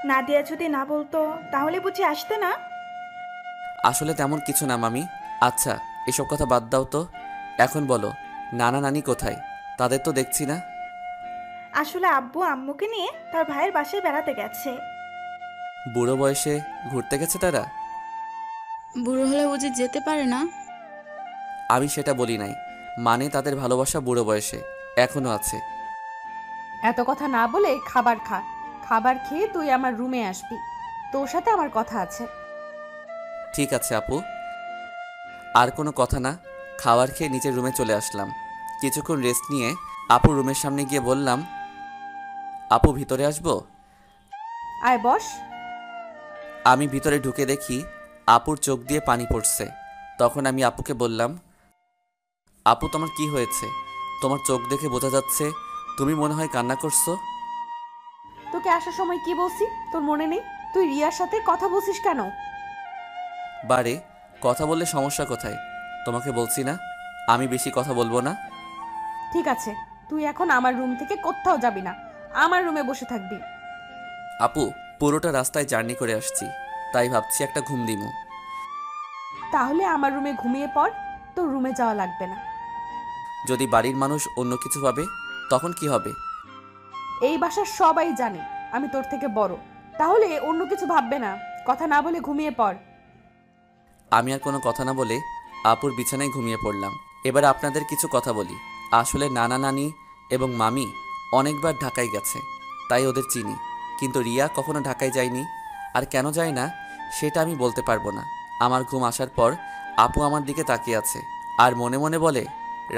নাদিয়া যদি না বলতো তাহলে বুঝি আসতে না? আসলে তেমন কিছু না মামি। আচ্ছা, এসব কথা বাদ দাও তো। এখন বলো, নানা নানি কোথায়? তাদের তো দেখছি না। আসলে আব্বু আম্মুকে নিয়ে তার ভাইয়ের বাসায় বেড়াতে গেছে। বুড়ো বয়সে ঘুরতে গেছে তারা? বুড়ো হলে বুঝি যেতে পারে না? আমি সেটা বলি নাই, মানে তাদের ভালোবাসা বুড়ো বয়সে এখনো আছে। এত কথা না বলে খাবার খা। খাবার খেয়ে তুই আমার রুমে আসবি, তোর সাথে আমার কথা আছে। ঠিক আছে আপু। আর কোনো কথা না, খাবার খেয়ে নিচের রুমে চলে আসলাম। কিছুক্ষণ রেস্ট নিয়ে আপুর রুমের সামনে গিয়ে বললাম, আপু ভিতরে আসবো? আয় বস। আমি ভিতরে ঢুকে দেখি আপুর চোখ দিয়ে পানি পড়ছে। তখন আমি আপুকে বললাম, আপু তোমার কি হয়েছে? তোমার চোখ দেখে বোঝা যাচ্ছে তুমি মনে হয় কান্না করছো। তোকে আসার সময় কি বলছি তোর মনে নেই? তুই রিয়ার সাথে কথা বলছিস কেন? বারে, কথা বললে সমস্যা কোথায়? তোমাকে বলছি না আমি বেশি কথা বলবো না। ঠিক আছে, তুই এখন আমার রুম থেকে কোথাও যাবি না, আমার রুমে বসে থাকবি। আপু, পুরোটা রাস্তায় জার্নি করে আসছি, তাই ভাবছি একটা ঘুম দিমু। তাহলে আমার রুমে ঘুমিয়ে পড়, তোর রুমে যাওয়া লাগবে না। যদি বাড়ির মানুষ অন্য কিছু ভাবে তখন কি হবে? এই বাসার সবাই জানে আমি তোর থেকে বড়, তাহলে অন্য কিছু ভাববে না। কথা না বলে ঘুমিয়ে পড়। আমি আর কোনো কথা না বলে আপুর বিছানায় ঘুমিয়ে পড়লাম। এবার আপনাদের কিছু কথা বলি। আসলে নানা নানি এবং মামি অনেকবার ঢাকায় গেছে, তাই ওদের চিনি। কিন্তু রিয়া কখনো ঢাকায় যায়নি, আর কেন যায় না সেটা আমি বলতে পারবো না। আমার ঘুম আসার পর আপু আমার দিকে তাকিয়ে আছে আর মনে মনে বলে,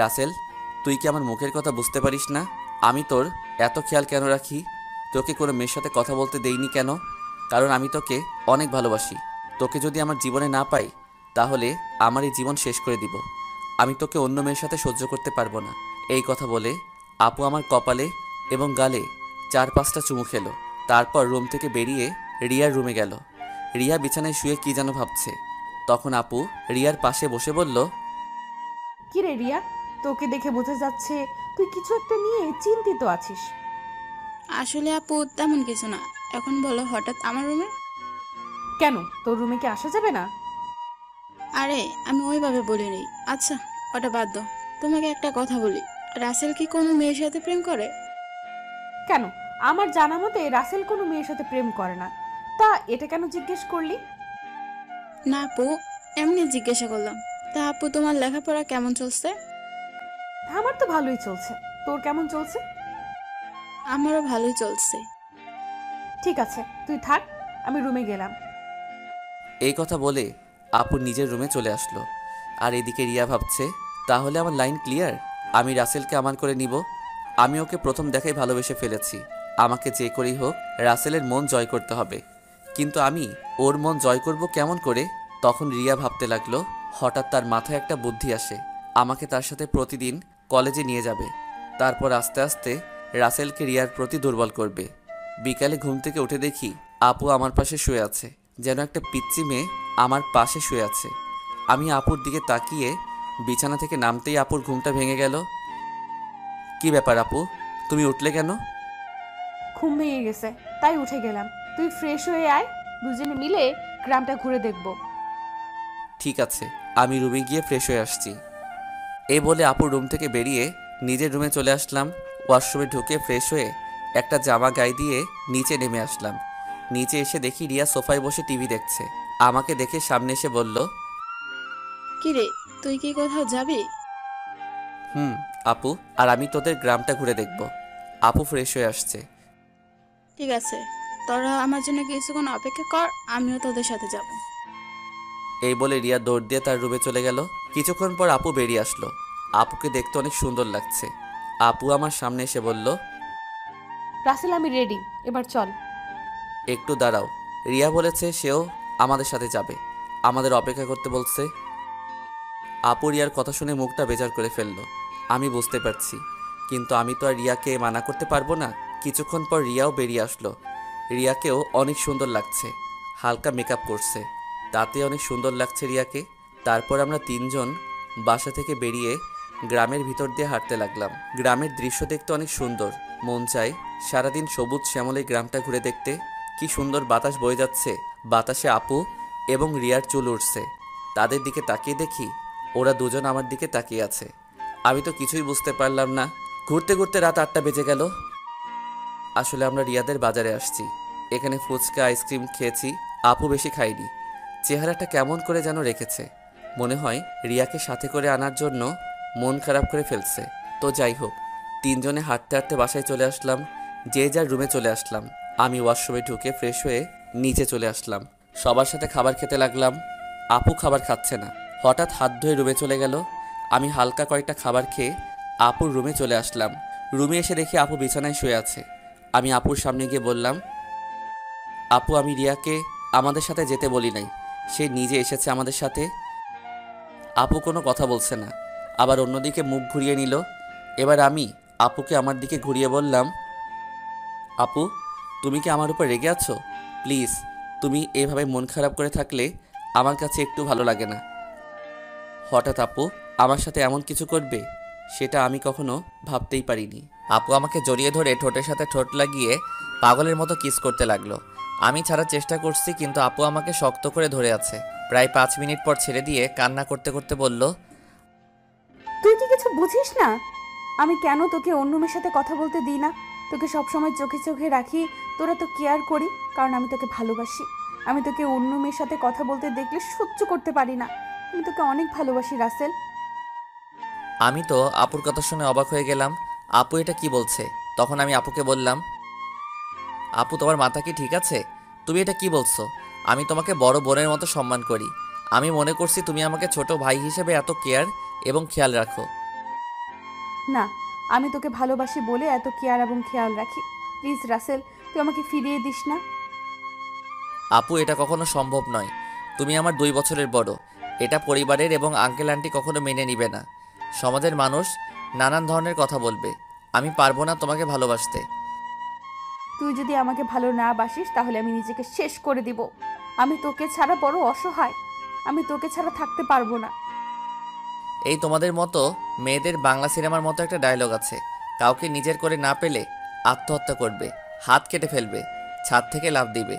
রাসেল, তুই কি আমার মুখের কথা বুঝতে পারিস না? আমি তোর এত খেয়াল কেন রাখি? তোকে কোনো মেয়ের সাথে কথা বলতে দেইনি কেন? কারণ আমি তোকে অনেক ভালোবাসি। তোকে যদি আমার জীবনে না পাই তাহলে আমার এই জীবন শেষ করে দিব। আমি তোকে অন্য মেয়ের সাথে সহ্য করতে পারবো না। এই কথা বলে আপু আমার কপালে এবং গালে 4-5টা চুমু খেলো। তারপর রুম থেকে বেরিয়ে রিয়ার রুমে গেল। রিয়া বিছানায় শুয়ে কি যেন ভাবছে। তখন আপু রিয়ার পাশে বসে বলল, কি রে রিয়া, তোকে দেখে বোঝা যাচ্ছে তুই কিছু একটা নিয়ে চিন্তিত আছিস। আসলে আপু তেমন কিছু না। এখন বলো হঠাৎ আমার রুমে? কেন, তোর রুমে কি আসা যাবে না? আরে আমি ওইভাবে বলিনি। আচ্ছা, ওটা বাদ দাও। তোমাকে একটা কথা বলি, রাসেল কি কোনো মেয়ের সাথে প্রেম করে? কেন, আমার জানা মতে রাসেল কোনো মেয়ের সাথে প্রেম করে না। তা এটা কেন জিজ্ঞেস করলি? না আপু, এমনি জিজ্ঞাসা করলাম। তা আপু তোমার লেখাপড়া কেমন চলছে? আমার তো ভালোই চলছে, তোর কেমন চলছে? আমারও ভালোই চলছে। ঠিক আছে, তুই থাক, আমি রুমে গেলাম। এই কথা বলে আপু নিজের রুমে চলে আসলো। আর এদিকে রিয়া ভাবছে, তাহলে আমার লাইন ক্লিয়ার, আমি রাসেলকে আমার করে নিব। আমি ওকে প্রথম দেখাই ভালোবেসে ফেলেছি। আমাকে যে করেই হোক রাসেলের মন জয় করতে হবে। কিন্তু আমি ওর মন জয় করব কেমন করে? তখন রিয়া ভাবতে লাগলো। হঠাৎ তার মাথায় একটা বুদ্ধি আসে, আমাকে তার সাথে প্রতিদিন কলেজে নিয়ে যাবে। তারপর আস্তে আস্তে রাসেলকে রিয়ার প্রতি দুর্বল করবে। বিকালে ঘুম থেকে উঠে দেখি আপু আমার পাশে শুয়ে আছে, যেন একটা পিচ্চি মেয়ে আমার পাশে শুয়ে আছে। আমি আপুর দিকে তাকিয়ে বিছানা থেকে নামতেই আপুর ঘুমটা ভেঙে গেল। কি ব্যাপার আপু, তুমি উঠলে কেন? ঘুম ভেঙে গেছে তাই উঠে গেলাম। তুই ফ্রেশ হয়ে আয়, দুজনে মিলে গ্রামটা ঘুরে দেখব। ঠিক আছে, আমি রুমে গিয়ে ফ্রেশ হয়ে আসছি। এই বলে আপুর রুম থেকে বেরিয়ে নিজের রুমে চলে আসলাম। ওয়াশরুমে ঢুকে ফ্রেশ হয়ে একটা জামা গায়ে দিয়ে নিচে নেমে আসলাম। নিচে এসে দেখি রিয়া সোফায় বসে টিভি দেখছে। আমাকে দেখে সামনে এসে বলল, কি রে, তুই কি কোথাও যাবি? হুম আপু, আর আমি তোদের গ্রামটা ঘুরে দেখব। আপু ফ্রেশ হয়ে আসছে। ঠিক আছে, তোরা আমার জন্য কিছুক্ষণ অপেক্ষা কর, আমিও তোদের সাথে যাব। এই বলে রিয়া দৌড় দিয়ে তার রুমে চলে গেল। কিছুক্ষণ পর আপু বেরিয়ে আসলো। আপুকে দেখতে অনেক সুন্দর লাগছে। আপু আমার সামনে এসে বলল, রাসেল আমি রেডি, এবার চল। একটু দাঁড়াও, রিয়া বলেছে সেও আমাদের সাথে যাবে, আমাদের অপেক্ষা করতে বলছে। আপু রিয়ার কথা শুনে মুখটা বেজার করে ফেললো। আমি বুঝতে পারছি, কিন্তু আমি তো আর রিয়াকে মানা করতে পারবো না। কিছুক্ষণ পর রিয়াও বেরিয়ে আসলো। রিয়াকেও অনেক সুন্দর লাগছে, হালকা মেকআপ করছে, তাতে অনেক সুন্দর লাগছে রিয়াকে। তারপর আমরা তিনজন বাসা থেকে বেরিয়ে গ্রামের ভিতর দিয়ে হাঁটতে লাগলাম। গ্রামের দৃশ্য দেখতে অনেক সুন্দর, মন চায় সারাদিন সবুজ শ্যামলে গ্রামটা ঘুরে দেখতে। কি সুন্দর বাতাস বয়ে যাচ্ছে। বাতাসে আপু এবং রিয়ার চুল উঠছে। তাদের দিকে তাকিয়ে দেখি ওরা দুজন আমার দিকে তাকিয়ে আছে। আমি তো কিছুই বুঝতে পারলাম না। ঘুরতে ঘুরতে রাত 8টা বেজে গেল। আসলে আমরা রিয়াদের বাজারে আসছি। এখানে ফুচকা আইসক্রিম খেয়েছি। আপু বেশি খাইনি। চেহারাটা কেমন করে যেন রেখেছে। মনে হয় রিয়াকে সাথে করে আনার জন্য মন খারাপ করে ফেলছে। তো যাই হোক, তিনজনে হাঁটতে হাঁটতে বাসায় চলে আসলাম। যে যার রুমে চলে আসলাম। আমি ওয়াশরুমে ঢুকে ফ্রেশ হয়ে নিচে চলে আসলাম। সবার সাথে খাবার খেতে লাগলাম। আপু খাবার খাচ্ছে না। হঠাৎ হাত ধুয়ে রুমে চলে গেল। আমি হালকা কয়েকটা খাবার খেয়ে আপুর রুমে চলে আসলাম। রুমে এসে দেখি আপু বিছানায় শুয়ে আছে। আমি আপুর সামনে গিয়ে বললাম, আপু আমি রিয়াকে আমাদের সাথে যেতে বলি নাই, সে নিজে এসেছে আমাদের সাথে। আপু কোনো কথা বলছে না, আবার অন্যদিকে মুখ ঘুরিয়ে নিল। এবার আমি আপুকে আমার দিকে ঘুরিয়ে বললাম, আপু তুমি কি আমার উপর রেগে আছো? প্লিজ, তুমি এভাবে মন খারাপ করে থাকলে আমার কাছে একটু ভালো লাগে না। হঠাৎ আপু আমার সাথে এমন কিছু করবে সেটা আমি কখনো ভাবতেই পারিনি। আপু আমাকে জড়িয়ে ধরে ঠোঁটের সাথে ঠোঁট লাগিয়ে পাগলের মতো কিস করতে লাগলো। আমি ছাড়ার চেষ্টা করছি, কিন্তু আপু আমাকে শক্ত করে ধরে আছে। প্রায় 5 মিনিট পর ছেড়ে দিয়ে কান্না করতে করতে বলল, তুই কি কিছু বুঝিস না? আমি কেন তোকে অন্য মেয়ের সাথে কথা বলতে দিই না? তোকে সবসময় চোখে চোখে রাখি, তোরা তো কেয়ার করি, কারণ আমি তোকে ভালোবাসি। আমি তোকে অন্য মেয়ের সাথে কথা বলতে দেখলে সহ্য করতে পারি না। আমি তোকে অনেক ভালোবাসি রাসেল। আমি তো আপুর কথা শুনে অবাক হয়ে গেলাম। আপু এটা কি বলছে? তখন আমি আপুকে বললাম, আপু তোমার মাথা কি ঠিক আছে? তুমি এটা কি বলছো? আমি তোমাকে বড় বোনের মতো সম্মান করি। আমি মনে করছি তুমি আমাকে ছোট ভাই হিসেবে এত কেয়ার এবং খেয়াল রাখো। না, আমি তোকে ভালোবাসি বলে এত কেয়ার এবং খেয়াল রাখি। প্লিজ রাসেল, তুই আমাকে ফিরিয়ে দিস না। আপু এটা কখনো সম্ভব নয়। তুমি আমার 2 বছরের বড়। এটা পরিবারের এবং আঙ্কেল আন্টি কখনো মেনে নিবে না। সমাজের মানুষ নানান ধরনের কথা বলবে। আমি পারবো না তোমাকে ভালোবাসতে। তুই যদি আমাকে ভালো না বাসিস তাহলে আমি নিজেকে শেষ করে দিব। আমি তোকে ছাড়া বড় অসহায়। আমি তোকে ছাড়া থাকতে পারবো না। এই তোমাদের মতো মেয়েদের বাংলা সিনেমার মতো একটা ডায়লগ আছে, কাউকে নিজের করে না পেলে আত্মহত্যা করবে, হাত কেটে ফেলবে, ছাদ থেকে লাফ দিবে,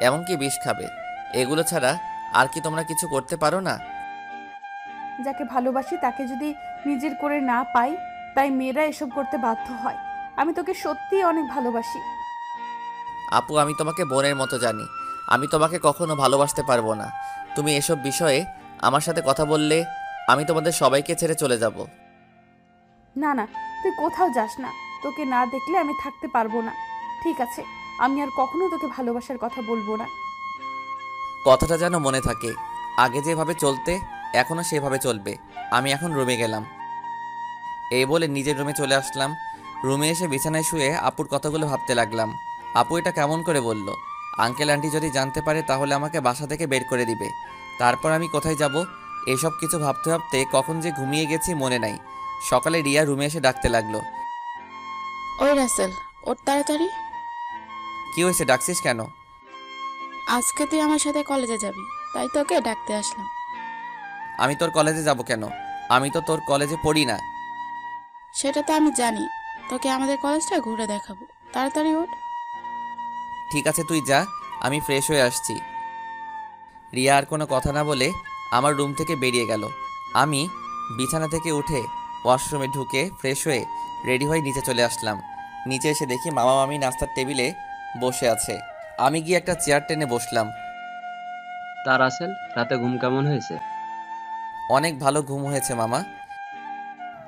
এমনকি বিষ খাবে। এগুলো ছাড়া আর কি তোমরা কিছু করতে পারো না? যাকে ভালোবাসি তাকে যদি নিজের করে না পাই, তাই মেয়েরা এসব করতে বাধ্য হয়। আমি তোকে সত্যিই অনেক ভালোবাসি। আপু আমি তোমাকে বোনের মতো জানি। আমি তোমাকে কখনো ভালোবাসতে পারবো না। তুমি এসব বিষয়ে আমার সাথে কথা বললে আমি তোমাদের সবাইকে ছেড়ে চলে যাব। না না, তুই কোথাও যাস না। তোকে না দেখলে আমি থাকতে পারবো না। ঠিক আছে, আমি আর কখনো তোকে ভালোবাসার কথা বলবো না। কথাটা যেন মনে থাকে। আগে যেভাবে চলতে এখনো সেভাবে চলবে। আমি এখন রুমে গেলাম। এই বলে নিজের রুমে চলে আসলাম। রুমে এসে বিছানায় শুয়ে আপুর কথাগুলো ভাবতে লাগলাম। আপু এটা কেমন করে বলল? আঙ্কেল আন্টি যদি জানতে পারে তাহলে আমাকে বাসা থেকে বের করে দিবে। তারপর আমি কোথায় যাব? এসব কিছু ভাবতে ভাবতে কখন যে ঘুমিয়ে গেছি মনে নাই। সকালে রিয়া রুমে এসে ডাকতে লাগলো, ওই রাসেল, ওর তাড়াতাড়ি। কি হয়েছে, ডাকছিস কেন? আজকে তুই আমার সাথে কলেজে যাবি, তাই তোকে ডাকতে আসলাম। আমি তোর কলেজে যাব কেন? আমি তো তোর কলেজে পড়ি না। সেটা তো আমি জানি, তোকে আমাদের কলেজটা ঘুরে দেখাবো। তাড়াতাড়ি ওঠ। ঠিক আছে তুই যা, আমি ফ্রেশ হয়ে আসছি। রিয়া আর কোনো কথা না বলে আমার রুম থেকে বেরিয়ে গেল। আমি বিছানা থেকে উঠে ওয়াশরুমে ঢুকে ফ্রেশ হয়ে রেডি হয়ে নিচে চলে আসলাম। নিচে এসে দেখি মামা মামি নাস্তার টেবিলে বসে আছে। আমি গিয়ে একটা চেয়ার টেনে বসলাম। তা রাসেল, রাতে ঘুম কেমন হয়েছে? অনেক ভালো ঘুম হয়েছে মামা।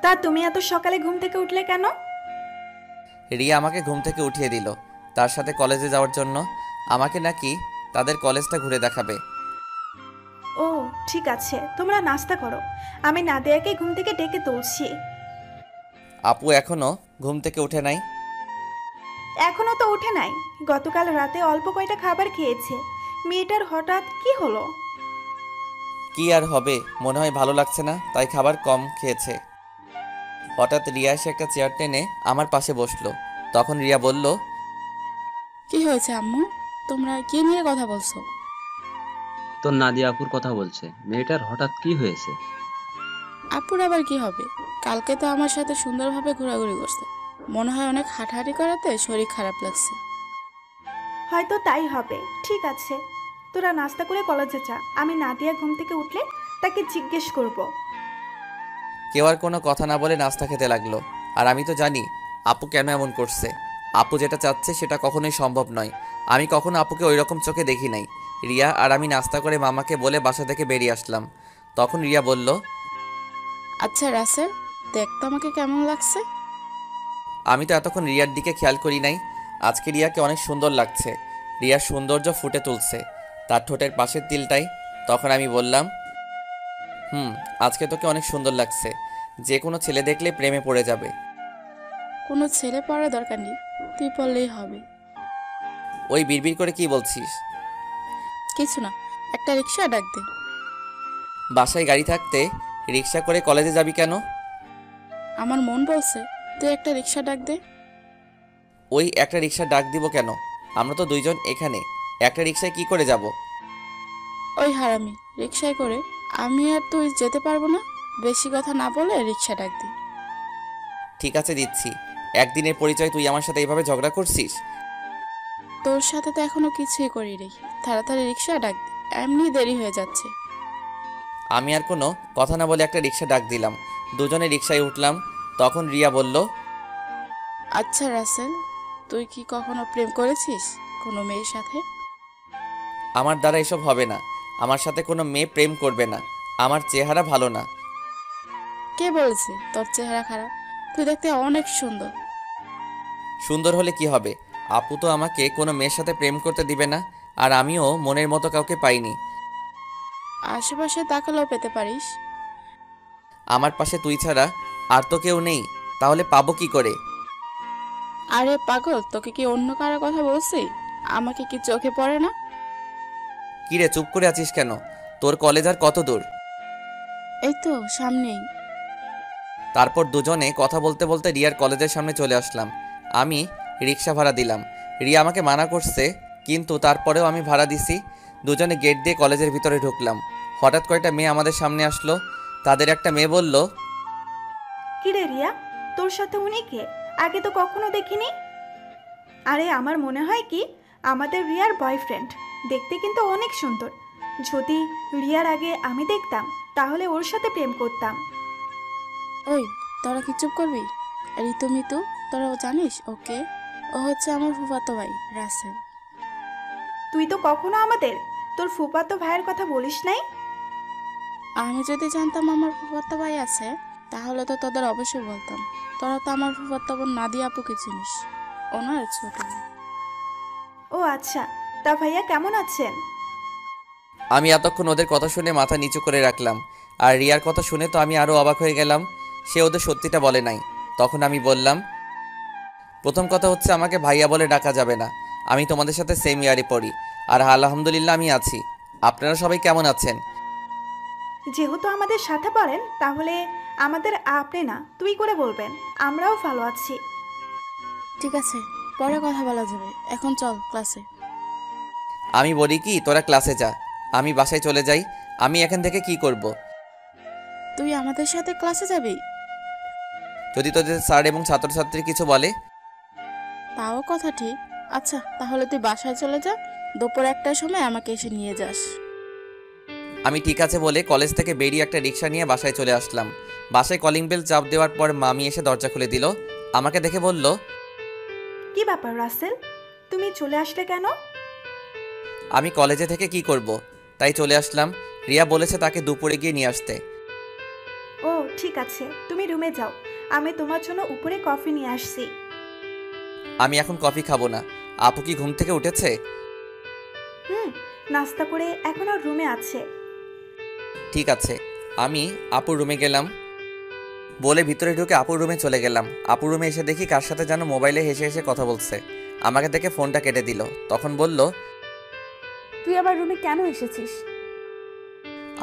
তা তুমি এত সকালে ঘুম থেকে উঠলে কেন? রিয়া আমাকে ঘুম থেকে উঠিয়ে দিল তার সাথে কলেজে যাওয়ার জন্য। আমাকে নাকি তাদের কলেজটা ঘুরে দেখাবে। ও ঠিক আছে, তোমরা নাস্তা করো, আমি নাদিয়াকে ঘুম থেকে ডেকে তুলছি। আপু এখনো ঘুম থেকে উঠে নাই? এখনো তো উঠে নাই। গতকাল রাতে অল্প কয়টা খাবার খেয়েছে। মেয়েটার হঠাৎ কি হলো? কি আর হবে, মনে হয় ভালো লাগছে না তাই খাবার কম খেয়েছে। হঠাৎ রিয়া এসে একটা চেয়ার টেনে আমার পাশে বসলো। তখন রিয়া বলল, কি হয়েছে আম্মু? তোমরা কি নিয়ে কথা বলছো? তোর নাদিয়া আপুর কথা বলছে। মেয়েটার হঠাৎ কি হয়েছে? আপুর আবার কি হবে? কালকে তো আমার সাথে সুন্দরভাবে ঘোরাঘুরি করছে। মনে হয় অনেক হাঁটাহাঁটি করাতে শরীর খারাপ লাগছে। হয়তো তাই হবে। ঠিক আছে, তোরা নাস্তা করে কলেজে যা। আমি নাদিয়া ঘুম থেকে উঠলে তাকে জিজ্ঞেস করব। কেউ আর কোনো কথা না বলে নাস্তা খেতে লাগলো। আর আমি তো জানি আপু কেন এমন করছে। আপু যেটা চাচ্ছে সেটা কখনোই সম্ভব নয়। আমি কখনো আপুকে ওই রকম চোখে দেখি নাই। রিয়া আর আমি নাস্তা করে মামাকে বলে বাসা থেকে বেরিয়ে আসলাম। তখন রিয়া বলল, আচ্ছা রাসেল, দেখ তো আমাকে কেমন লাগছে। আমি তো এতক্ষণ রিয়ার দিকে খেয়াল করি নাই। আজকে রিয়াকে অনেক সুন্দর লাগছে। রিয়ার সৌন্দর্য ফুটে তুলছে তার ঠোঁটের পাশের তিলটাই। তখন আমি বললাম, আজকে তোকে অনেক সুন্দর লাগছে। যে কোনো ছেলে দেখলে প্রেমে পড়ে যাবে। কোনো ছেলে পড়ার দরকার নেই, তুই পড়লেই হবে। ওই বিড়বিড় করে কি বলছিস? কিছু না, একটা রিক্সা ডাক দে। বাসায় গাড়ি থাকতে রিক্সা করে কলেজে যাবি কেন? আমার মন বলছে তুই একটা রিক্সা ডাক দে। ওই একটা রিক্সা ডাক দিব কেন? আমরা তো দুইজন এখানে, একটা রিক্সায় কি করে যাব? ওই হারামি, রিক্সায় করে আমি আর তুই যেতে পারবো না। বেশি কথা না বলে রিক্সা ডাক দে। ঠিক আছে দিচ্ছি। একদিনের পরিচয় তুই আমার সাথে এইভাবে ঝগড়া করছিস? তোর সাথে তো এখনো কিছুই করি রে। তাড়াতাড়ি রিক্সা ডাক দে, এমনি দেরি হয়ে যাচ্ছে। আমি আর কোনো কথা না বলে একটা রিক্সা ডাক দিলাম। দুজনে রিক্সায় উঠলাম। তখন রিয়া বলল, আচ্ছা রাসেল, তুই কি কখনো প্রেম করেছিস কোনো মেয়ের সাথে? আমার দ্বারা এসব হবে না। আমার সাথে কোনো মেয়ে প্রেম করবে না। আমার চেহারা ভালো না। কে বলেছে তোর চেহারা খারাপ? তুই দেখতে অনেক সুন্দর। সুন্দর হলে কি হবে? আপু তো আমাকে কোনো মেয়ের সাথে প্রেম করতে দিবে না। আর আমিও মনের মতো কাউকে পাইনি। আশেপাশে তাকালেও পেতে পারিস। আমার পাশে তুই ছাড়া আর তো কেউ নেই। তাহলে পাবো কি করে? আরে পাগল, তোকে কি অন্য কারো কথা বলছি? আমাকে কি চোখে পড়ে না? কিরে চুপ করে আছিস কেন? তোর কলেজ আর কত দূর? এই তো সামনেই। তারপর দুজনে কথা বলতে বলতে রিয়ার কলেজের সামনে চলে আসলাম। আমি রিক্সা ভাড়া দিলাম। রিয়া আমাকে মানা করছে, কিন্তু তারপরেও আমি ভাড়া দিছি। দুজনে গেট দিয়ে কলেজের ভিতরে ঢুকলাম। হঠাৎ কয়টা মেয়ে আমাদের সামনে আসলো। তাদের একটা মেয়ে বলল, কিরে রিয়া, তোর সাথে উনি কে? আগে তো কখনো দেখিনি। আরে আমার মনে হয় কি আমাদের রিয়ার বয়ফ্রেন্ড। দেখতে কিন্তু অনেক সুন্দর। যদি রিয়ার আগে আমি দেখতাম তাহলে ওর সাথে প্রেম করতাম। ওই, তোরা কি চুপ করবি? ঋতু মিতু, তোরাও জানিস ওকে? ও হচ্ছে আমার ফুফাতো ভাই রাসেল। তুই তো কখনো আমাদের তোর ফুফাতো ভাইয়ের কথা বলিস নাই। আমি যদি জানতাম আমার ফুফাতো ভাই আছে, তাহলে তো তোদের অবশ্যই বলতাম। তোরা তো আমার ফুফাতো বোন নাদিয়া আপুকে চিনিস, ওনার ছোট ভাই। ও আচ্ছা, তা ভাইয়া কেমন আছেন? আমি এতক্ষণ ওদের কথা শুনে মাথা নিচু করে রাখলাম। আর রিয়ার কথা শুনে তো আমি আরও অবাক হয়ে গেলাম। সে ওদের সত্যিটা বলে নাই। তখন আমি বললাম, প্রথম কথা হচ্ছে আমাকে ভাইয়া বলে ডাকা যাবে না। আমি তোমাদের সাথে সেম ইয়ারে পড়ি। আর আলহামদুলিল্লাহ আমি আছি। আপনারা সবাই কেমন আছেন? যেহেতু আমাদের সাথে পড়েন তাহলে আমাদের আপনি না তুই করে বলবেন। আমরাও ভালো আছি। ঠিক আছে, পরে কথা বলা যাবে, এখন চল ক্লাসে। আমি বলি কি, তোরা ক্লাসে যা, আমি বাসায় চলে যাই। আমি এখান থেকে কি করব? তুই আমাদের সাথে ক্লাসে যাবি? যদি তোদের স্যার এবং ছাত্রছাত্রী কিছু বলে? তাও কথা ঠিক। আচ্ছা তাহলে তুই বাসায় চলে যা, দুপুর 1টার সময় আমাকে এসে নিয়ে যাস। আমি ঠিক আছে বলে কলেজ থেকে বেরিয়ে একটা রিক্সা নিয়ে বাসায় চলে আসলাম। বাসায় কলিং বেল চাপ দেওয়ার পর মামি এসে দরজা খুলে দিল। আমাকে দেখে বলল, কি ব্যাপার রাসেল, তুমি চলে আসলে কেন? আমি কলেজে থেকে কি করব, তাই চলে আসলাম। রিয়া বলেছে তাকে দুপুরে গিয়ে নিয়ে আসতে। ও ঠিক আছে, তুমি রুমে যাও। আমি তোমার জন্য উপরে কফি নিয়ে আসছি। আমি এখন কফি খাবো না। আপু কি ঘুম থেকে উঠেছে? নাস্তা করে এখন আর রুমে আছে। ঠিক আছে। আমি আপুর রুমে গেলাম বলে ভিতরে ঢুকে আপুর রুমে চলে গেলাম। আপুর রুমে এসে দেখি কার সাথে যেন মোবাইলে হেসে হেসে কথা বলছে। আমাকে দেখে ফোনটা কেটে দিল। তখন বলল, তুই আবার রুমে কেন এসেছিস?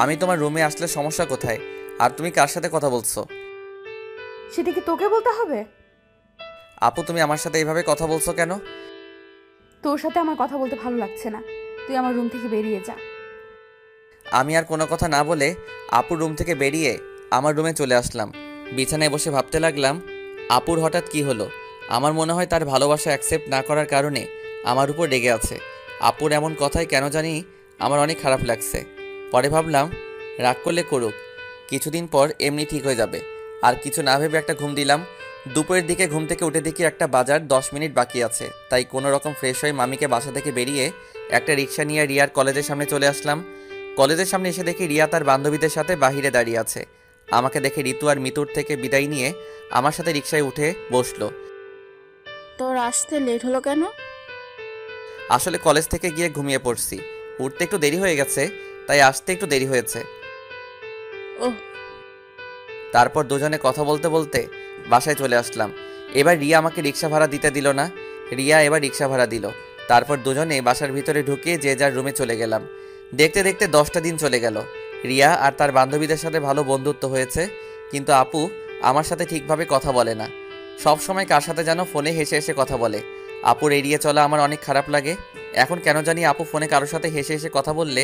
আমি তোমার রুমে আসলে সমস্যা কোথায়? আর তুমি কার সাথে কথা বলছো? সেটা কি তোকে বলতে হবে? আপু তুমি আমার সাথে এইভাবে কথা বলছো কেন? তোর সাথে আমার কথা বলতে ভালো লাগছে না। তুই আমার রুম থেকে বেরিয়ে যা। আমি আর কোনো কথা না বলে আপুর রুম থেকে বেরিয়ে আমার রুমে চলে আসলাম। বিছানায় বসে ভাবতে লাগলাম, আপুর হঠাৎ কি হলো? আমার মনে হয় তার ভালোবাসা অ্যাকসেপ্ট না করার কারণে আমার উপর রেগে আছে। আপুর এমন কথায় কেন জানি আমার অনেক খারাপ লাগছে। পরে ভাবলাম রাগ করলে করুক, কিছুদিন পর এমনি ঠিক হয়ে যাবে। আর কিছু না ভেবে একটা ঘুম দিলাম। দুপুরের দিকে ঘুম থেকে উঠে দেখি একটা বাজার 10 মিনিট বাকি আছে, তাই কোনো রকম ফ্রেশ হয়ে মামিকে বাসা থেকে বেরিয়ে একটা রিক্সা নিয়ে রিয়ার কলেজের সামনে চলে আসলাম। কলেজের সামনে এসে দেখি রিয়া তার বান্ধবীদের সাথে বাহিরে দাঁড়িয়ে আছে। আমাকে দেখে ঋতু আর মিতুর থেকে বিদায় নিয়ে আমার সাথে রিক্সায় উঠে বসলো। তোর আসতে লেট হলো কেন? আসলে কলেজ থেকে গিয়ে ঘুমিয়ে পড়ছি, উঠতে একটু দেরি হয়ে গেছে, তাই আসতে একটু দেরি হয়েছে। ওহ, তারপর দুজনে কথা বলতে বলতে বাসায় চলে আসলাম। এবার রিয়া আমাকে রিক্সা ভাড়া দিতে দিল না, রিয়া এবার রিক্সা ভাড়া দিল। তারপর দুজনে বাসার ভিতরে ঢুকে যে যার রুমে চলে গেলাম। দেখতে দেখতে 10টা দিন চলে গেল। রিয়া আর তার বান্ধবীদের সাথে ভালো বন্ধুত্ব হয়েছে, কিন্তু আপু আমার সাথে ঠিকভাবে কথা বলে না। সব সময় কার সাথে যেন ফোনে হেসে হেসে কথা বলে। আপুর এড়িয়ে চলা আমার অনেক খারাপ লাগে। এখন কেন জানি আপু ফোনে কারোর সাথে হেসে হেসে কথা বললে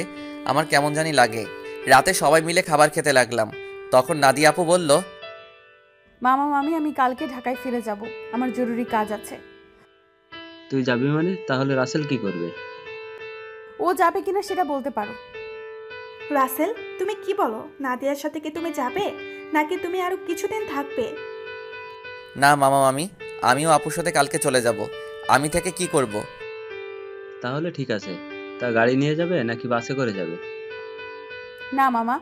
আমার কেমন জানি লাগে। রাতে সবাই মিলে খাবার খেতে লাগলাম। তখন নাদিয়া আপু বলল, মামা মামি আমি কালকে ঢাকায় ফিরে যাব, আমার জরুরি কাজ আছে। তুই যাবি মানে? তাহলে রাসেল কি করবে? ও যাবে কিনা সেটা বলতে পারো। রাসেল, তুমি কি বলো? নাদিয়ার সাথে কি তুমি যাবে, নাকি তুমি আরো কিছুদিন থাকবে? না মামা মামি, আমিও আপুর সাথে কালকে চলে যাব। আমি থেকে কি করব? তাহলে ঠিক আছে। তা গাড়ি নিয়ে যাবে নাকি বাসে করে যাবে? না মামা,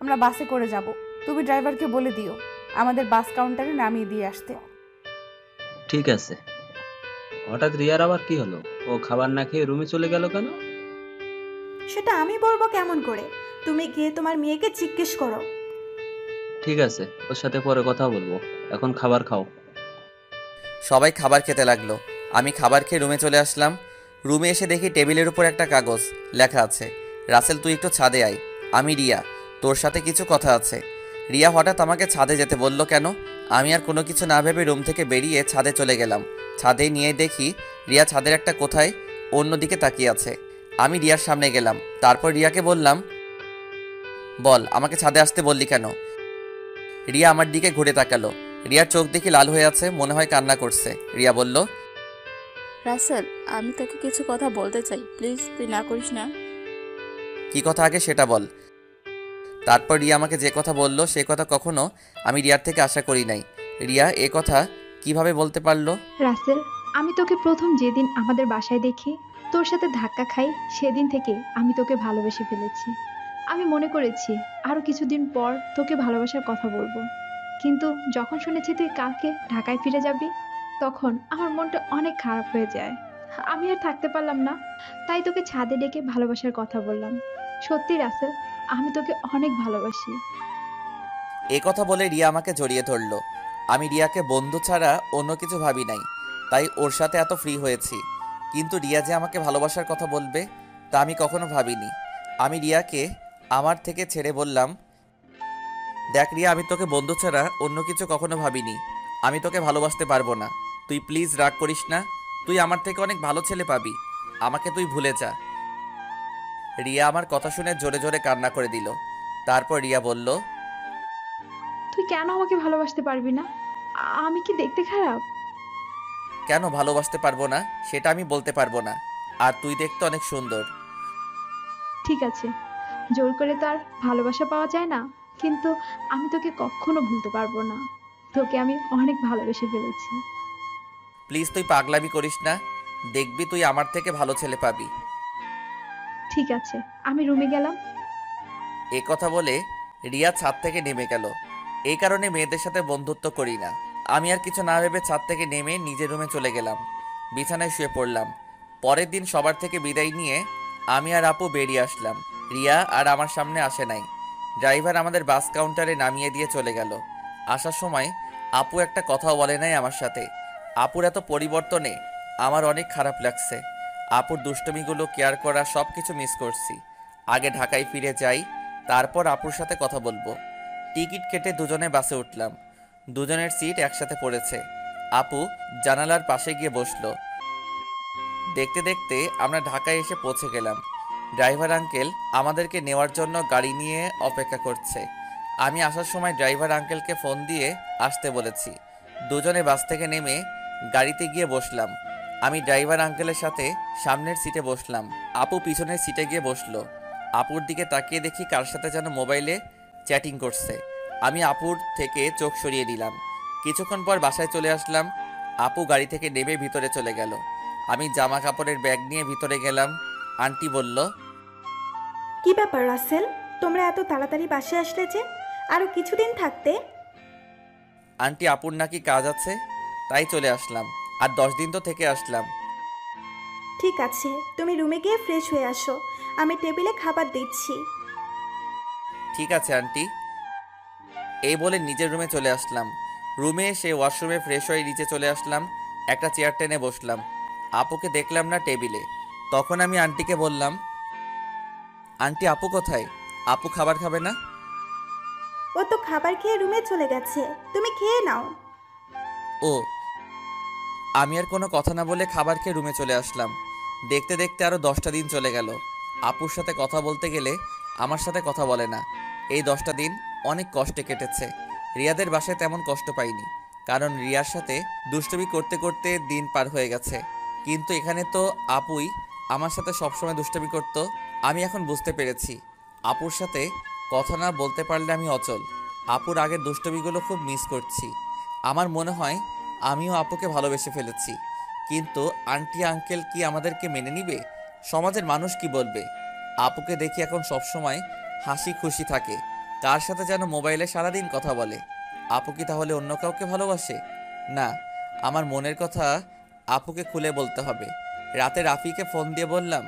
আমরা বাসে করে যাব। তুমি ড্রাইভারকে বলে দিও আমাদের বাস কাউন্টারে নামিয়ে দিয়ে আসতে। ঠিক আছে। হঠাৎ রিয়ার আবার কি হলো? ও খাবার না খেয়ে রুমে চলে গেল কেন? সেটা আমি বলবো কেমন করে? তুমি গিয়ে তোমার মেয়েকে জিজ্ঞেস করো। ঠিক আছে, ওর সাথে পরে কথা বলবো। এখন খাবার খাও। সবাই খাবার খেতে লাগলো। আমি খাবার খেয়ে রুমে চলে আসলাম। রুমে এসে দেখি টেবিলের উপর একটা কাগজ, লেখা আছে, রাসেল তুই একটু ছাদে আয়, আমি রিয়া, তোর সাথে কিছু কথা আছে। রিয়া হঠাৎ আমাকে ছাদে যেতে বলল কেন? আমি আর কোনো কিছু না ভেবে রুম থেকে বেরিয়ে ছাদে চলে গেলাম। ছাদে নিয়ে দেখি রিয়া ছাদের একটা কোথায় অন্যদিকে তাকিয়ে আছে। আমি রিয়ার সামনে গেলাম। তারপর রিয়াকে বললাম, বল আমাকে ছাদে আসতে বললি কেন? রিয়া আমার দিকে ঘুরে তাকালো। রিয়ার চোখ দেখি লাল হয়ে আছে, মনে হয় কান্না করছে। রিয়া বলল, রাসেল, আমি তোকে কিছু কথা বলতে চাই, প্লিজ তুই না করিস না। কি কথা আগে সেটা বল। তারপর রিয়া আমাকে যে কথা বলল সে কথা কখনো আমি রিয়ার থেকে আশা করি নাই। রিয়া এ কথা কিভাবে বলতে পারলো? রাসেল, আমি তোকে প্রথম যেদিন আমাদের বাসায় দেখি, তোর সাথে ধাক্কা খাই, সেদিন থেকে আমি তোকে ভালোবেসে ফেলেছি। আমি মনে করেছি আরো কিছুদিন পর তোকে ভালোবাসার কথা বলবো, কিন্তু যখন শুনেছি তুই কালকে ঢাকায় ফিরে যাবি, তখন আমার মনটা অনেক খারাপ হয়ে যায়। আমি আর থাকতে পারলাম না, তাই তোকে ছাদে ডেকে ভালোবাসার কথা বললাম। সত্যি রাসেল, আমি তোকে অনেক ভালোবাসি। এ কথা বলে রিয়া আমাকে জড়িয়ে ধরলো। আমি রিয়াকে বন্ধু ছাড়া অন্য কিছু ভাবি নাই, তাই ওর সাথে এত ফ্রি হয়েছি। কিন্তু রিয়া যে আমাকে ভালোবাসার কথা বলবে তা আমি কখনো ভাবিনি। আমি রিয়াকে আমার থেকে ছেড়ে বললাম, দেখ রিয়া, আমি তোকে বন্ধু ছাড়া অন্য কিছু কখনো ভাবিনি। আমি তোকে ভালোবাসতে পারবো না। তুই প্লিজ রাগ করিস না। তুই আমার থেকে অনেক ভালো ছেলে পাবি। আমাকে তুই ভুলে যা। রিয়া আমার কথা শুনে জোরে জোরে কান্না করে দিল। তারপর রিয়া বলল, তুই কেন আমাকে ভালোবাসতে পারবি না? আমি কি দেখতে খারাপ? কেন ভালোবাসতে পারবো না সেটা আমি বলতে পারবো না। আর তুই দেখতে অনেক সুন্দর। ঠিক আছে, জোর করে তো আর ভালোবাসা পাওয়া যায় না, কিন্তু আমি তোকে কখনো ভুলতে পারবো না। তোকে আমি অনেক ভালোবেসে ফেলেছি। প্লিজ তুই পাগলামি করিস না। দেখবি তুই আমার থেকে ভালো ছেলে পাবি। ঠিক আছে, আমি রুমে গেলাম। এ কথা বলে রিয়া ছাদ থেকে নেমে গেল। এই কারণে মেয়েদের সাথে বন্ধুত্ব করি না। আমি আর কিছু না ভেবে ছাদ থেকে নেমে নিজের রুমে চলে গেলাম। বিছানায় শুয়ে পড়লাম। পরের দিন সবার থেকে বিদায় নিয়ে আমি আর আপু বেরিয়ে আসলাম। রিয়া আর আমার সামনে আসে নাই। ড্রাইভার আমাদের বাস কাউন্টারে নামিয়ে দিয়ে চলে গেল। আসার সময় আপু একটা কথাও বলে নাই আমার সাথে। আপুর এত পরিবর্তনে আমার অনেক খারাপ লাগছে। আপুর দুষ্টমিগুলো, কেয়ার করা, সব কিছু মিস করছি। আগে ঢাকায় ফিরে যাই, তারপর আপুর সাথে কথা বলবো। টিকিট কেটে দুজনে বাসে উঠলাম। দুজনের সিট একসাথে পড়েছে। আপু জানালার পাশে গিয়ে বসলো। দেখতে দেখতে আমরা ঢাকায় এসে পৌঁছে গেলাম। ড্রাইভার আঙ্কেল আমাদেরকে নেওয়ার জন্য গাড়ি নিয়ে অপেক্ষা করছে। আমি আসার সময় ড্রাইভার আঙ্কেলকে ফোন দিয়ে আসতে বলেছি। দুজনে বাস থেকে নেমে গাড়িতে গিয়ে বসলাম। আমি ড্রাইভার আঙ্কেলের সাথে সামনের সিটে বসলাম। আপু পিছনের সিটে গিয়ে বসলো। আপুর দিকে তাকিয়ে দেখি কার সাথে যেন মোবাইলে চ্যাটিং করছে। আমি আপুর থেকে চোখ সরিয়ে দিলাম। কিছুক্ষণ পর বাসায় চলে আসলাম। আপু গাড়ি থেকে নেমে ভিতরে চলে গেল। আমি জামা কাপড়ের ব্যাগ নিয়ে ভিতরে গেলাম। আন্টি বলল, কি ব্যাপার রাসেল, তোমরা এত তাড়াতাড়ি বাসে আসলে যে? আরো কিছুদিন থাকতে। আন্টি আপুর নাকি কাজ আছে, তাই চলে আসলাম। আর 10 দিন তো থেকে আসলাম। ঠিক আছে, তুমি রুমে গিয়ে ফ্রেশ হয়ে আসো, আমি টেবিলে খাবার দিচ্ছি। ঠিক আছে আন্টি। এই বলে নিজের রুমে চলে আসলাম। রুমে এসে ওয়াশরুমে ফ্রেশ হয়ে নিচে চলে আসলাম। একটা চেয়ার টেনে বসলাম। আপুকে দেখলাম না টেবিলে। তখন আমি আন্টিকে বললাম, আন্টি আপু কোথায়? আপু খাবার খাবে না? ও তো খাবার খেয়ে রুমে চলে গেছে, তুমি খেয়ে নাও। ও। আমি আর কোনো কথা না বলে খাবার খেয়ে রুমে চলে আসলাম। দেখতে দেখতে আরও 10টা দিন চলে গেল। আপুর সাথে কথা বলতে গেলে আমার সাথে কথা বলে না। এই 10টা দিন অনেক কষ্টে কেটেছে। রিয়াদের বাসায় তেমন কষ্ট পাইনি, কারণ রিয়ার সাথে দুষ্টুমি করতে করতে দিন পার হয়ে গেছে। কিন্তু এখানে তো আপুই আমার সাথে সবসময় দুষ্টুমি করতো। আমি এখন বুঝতে পেরেছি, আপুর সাথে কথা না বলতে পারলে আমি অচল। আপুর আগের দুষ্টুমিগুলো খুব মিস করছি। আমার মনে হয় আমিও আপুকে ভালোবেসে ফেলেছি। কিন্তু আন্টি আঙ্কেল কি আমাদেরকে মেনে নিবে? সমাজের মানুষ কি বলবে? আপুকে দেখি এখন সবসময় হাসি খুশি থাকে, কার সাথে যেন মোবাইলে সারাদিন কথা বলে। আপু কি তাহলে অন্য কাউকে ভালোবাসে? না, আমার মনের কথা আপুকে খুলে বলতে হবে। রাতে রাফিকে ফোন দিয়ে বললাম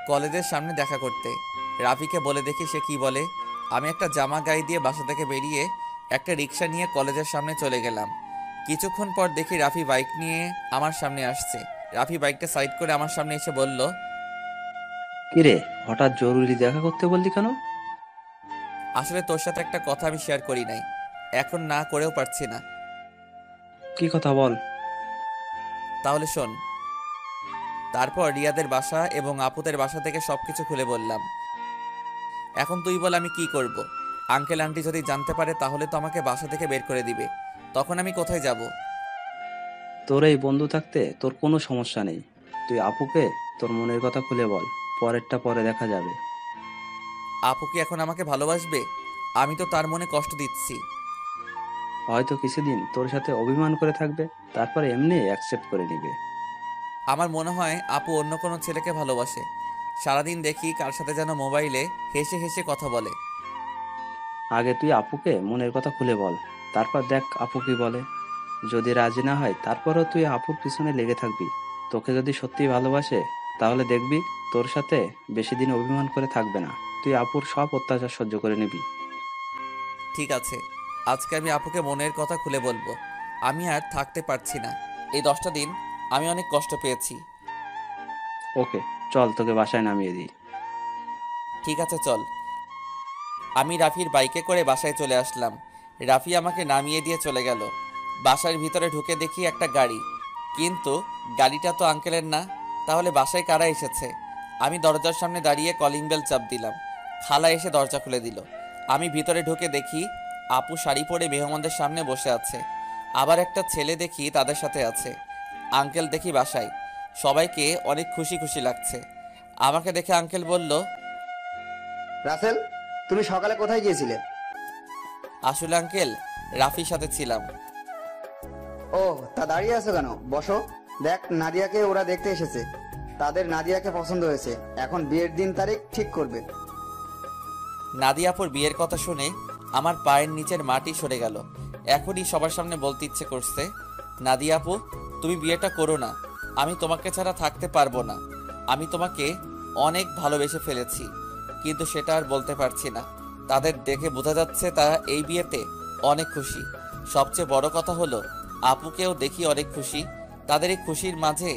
কলেজের সামনে দেখা করতে। রাফিকে বলে দেখি সে কি বলে। আমি একটা জামা গায়ে দিয়ে বাসা থেকে বেরিয়ে একটা রিক্সা নিয়ে কলেজের সামনে চলে গেলাম। কিছুক্ষণ পর দেখি রাফি বাইক নিয়ে আমার সামনে আসছে। রাফি বাইকটা সাইড করে আমার সামনে এসে বলল, কিরে, হঠাৎ জরুরি দেখা করতে বললি কেন? আসলে তোর সাথে একটা কথা আমি শেয়ার করি নাই, এখন না করেও পারছি না। কি কথা বল। তাহলে শোন। তারপর রিয়াদের বাসা এবং আপুদের বাসা থেকে সবকিছু খুলে বললাম। এখন তুই বল আমি কি করব? আঙ্কেল আন্টি যদি জানতে পারে তাহলে তো আমাকে বাসা থেকে বের করে দিবে। তখন আমি কোথায় যাব? তোর এই বন্ধু থাকতে তোর কোনো সমস্যা নেই। তুই আপুকে তোর মনের কথা খুলে বল, পরেরটা পরে দেখা যাবে। আপু কি এখন আমাকে ভালোবাসবে? আমি তো তার মনে কষ্ট দিচ্ছি। হয়তো কিছুদিন তোর সাথে অভিমান করে থাকবে, তারপর এমনি অ্যাকসেপ্ট করে নিবে। আমার মনে হয় আপু অন্য কোনো ছেলেকে ভালোবাসে। সারাদিন দেখি কার সাথে যেন মোবাইলে হেসে হেসে কথা বলে। আগে তুই আপুকে মনের কথা খুলে বল, তারপর দেখ আপু কি বলে। যদি রাজি না হয় তারপরও তুই আপুর পিছনে লেগে থাকবি। তোকে যদি সত্যি ভালোবাসে তাহলে দেখবি তোর সাথে বেশি দিন অভিমান করে থাকবে না। তুই আপুর সব অত্যাচার সহ্য করে নিবি। ঠিক আছে, আজকে আমি আপুকে মনের কথা খুলে বলবো। আমি আর থাকতে পারছি না। এই 10টা দিন আমি অনেক কষ্ট পেয়েছি। ওকে, চল তোকে বাসায় নামিয়ে দিই। ঠিক আছে চল। আমি রাফির বাইকে করে বাসায় চলে আসলাম। রাফি আমাকে নামিয়ে দিয়ে চলে গেল। বাসার ভিতরে ঢুকে দেখি একটা গাড়ি, কিন্তু গাড়িটা তো আঙ্কেলের না। তাহলে বাসায় কারা এসেছে? আমি দরজার সামনে দাঁড়িয়ে কলিং বেল চাপ দিলাম। খালা এসে দরজা খুলে দিল। আমি ভিতরে ঢুকে দেখি আপু শাড়ি পরে মেহমানদের সামনে বসে আছে। আবার একটা ছেলে দেখি তাদের সাথে আছে। আঙ্কেল দেখি বাসায়। সবাইকে অনেক খুশি খুশি লাগছে। আমাকে দেখে আঙ্কেল বলল, রাসেল, তুমি সকালে কোথায় গিয়েছিলে? আসলে আঙ্কেল রাফির সাথে ছিলাম। ও, তা দাঁড়িয়ে আছো কেন? বসো। দেখ, নাদিয়াকে ওরা দেখতে এসেছে। তাদের নাদিয়াকে পছন্দ হয়েছে। এখন বিয়ের দিন তারিখ ঠিক করবে। নাদিয়াপুর বিয়ের কথা শুনে আমার পায়ের নিচের মাটি সরে গেল। এখনই সবার সামনে বলতে ইচ্ছে করছে, নাদিয়া আপু তুমি বিয়েটা করো না। আমি তোমাকে ছাড়া থাকতে পারবো না। আমি তোমাকে অনেক ভালোবেসে ফেলেছি, কিন্তু সেটা আর বলতে পারছি না। তাদের দেখে বোঝা যাচ্ছে তারা এই বিয়েতে অনেক খুশি। সবচেয়ে বড় কথা হলো আপুকেও দেখি অনেক খুশি। তাদের এই খুশির মাঝে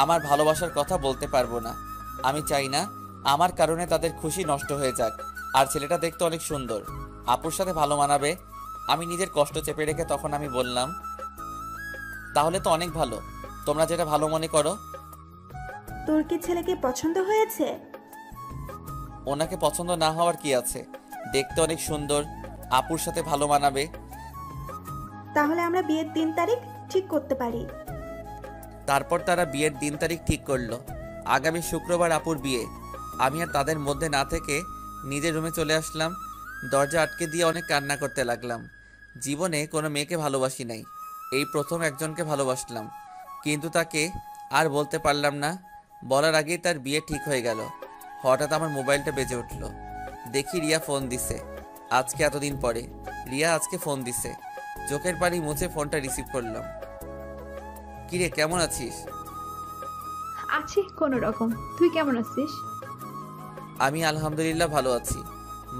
আমার ভালোবাসার কথা বলতে পারবো না। আমি চাই না আমার কারণে তাদের খুশি নষ্ট হয়ে যাক। আর ছেলেটা দেখতে অনেক সুন্দর, আপুর সাথে ভালো মানাবে। আমি নিজের কষ্ট চেপে রেখে তখন আমি বললাম, তাহলে তো অনেক ভালো, তোমরা যেটা ভালো মনে করো। তোর কি ছেলেকে পছন্দ হয়েছে? ওনাকে পছন্দ না হওয়ার কি আছে? দেখতে অনেক সুন্দর, আপুর সাথে ভালো মানাবে। তাহলে আমরা বিয়ের দিন তারিখ ঠিক করতে পারি। তারপর তারা বিয়ের দিন তারিখ ঠিক করলো। আগামী শুক্রবার আপুর বিয়ে। আমি আর তাদের মধ্যে না থেকে নিজের রুমে চলে আসলাম। দরজা আটকে দিয়ে অনেক কান্না করতে লাগলাম। জীবনে কোনো মেয়েকে ভালোবাসি নাই, এই প্রথম একজনকে ভালোবাসলাম, কিন্তু তাকে আর বলতে পারলাম না। বলার আগেই তার বিয়ে ঠিক হয়ে গেল। হঠাৎ আমার মোবাইলটা বেজে উঠল। দেখি রিয়া ফোন দিছে। আজকে এতদিন পরে রিয়া আজকে ফোন দিছে। চোখের পানি মুছে ফোনটা রিসিভ করলাম। কিরে, কেমন আছিস? আছি কোনো রকম। তুই কেমন আছিস? আমি আলহামদুলিল্লাহ ভালো আছি।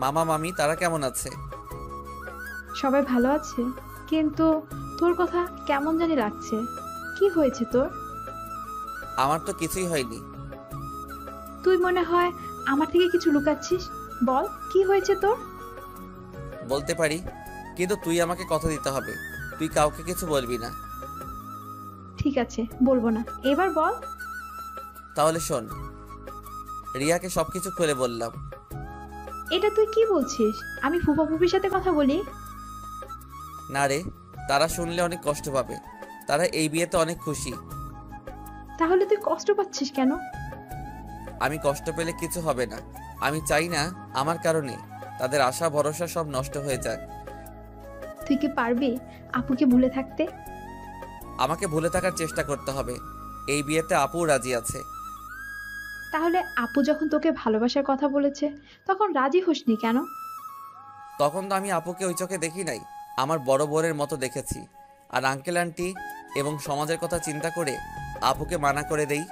মামা মামি তারা কেমন আছে? সবাই ভালো আছে, কিন্তু তোর কথা কেমন জানি লাগছে। কি হয়েছে তোর? আমার তো কিছুই হয়নি। তুই মনে হয় আমার থেকে কিছু লুকাচ্ছিস। বল, কি হয়েছে তোর? বলতে পারি, কিন্তু তুই আমাকে কথা দিতে হবে। তুই কাউকে কিছু বলবি না। ঠিক আছে, বলবো না। এবার বল। তাহলে শোন, রিয়াকে সবকিছু খুলে বললাম। এটা তুই কি বলছিস? আমি ফুফা ফুফির সাথে কথা বলি? না রে, তারা শুনলে অনেক কষ্ট পাবে। তারা এই বিয়েতে অনেক খুশি। তাহলে তুই কষ্ট পাচ্ছিস কেন? আমি কষ্ট পেলে কিছু হবে না। আমি চাই না আমার কারণে তাদের আশা ভরসা সব নষ্ট হয়ে যাক। তুই কি পারবি আপুকে ভুলে থাকতে? আমাকে ভুলে থাকার চেষ্টা করতে হবে। এই বিয়েতে আপু রাজি আছে। তাহলে আপু যখন তোকে ভালোবাসার কথা বলেছে তখন রাজি হসনি কেন? তখন তো আমি আপুকে ওই চোখে দেখি নাই, আমার বড় বোনের মতো দেখেছি। আর আঙ্কেল আন্টি এবং সমাজের কথা চিন্তা করে আপুকে মানা করে দেই।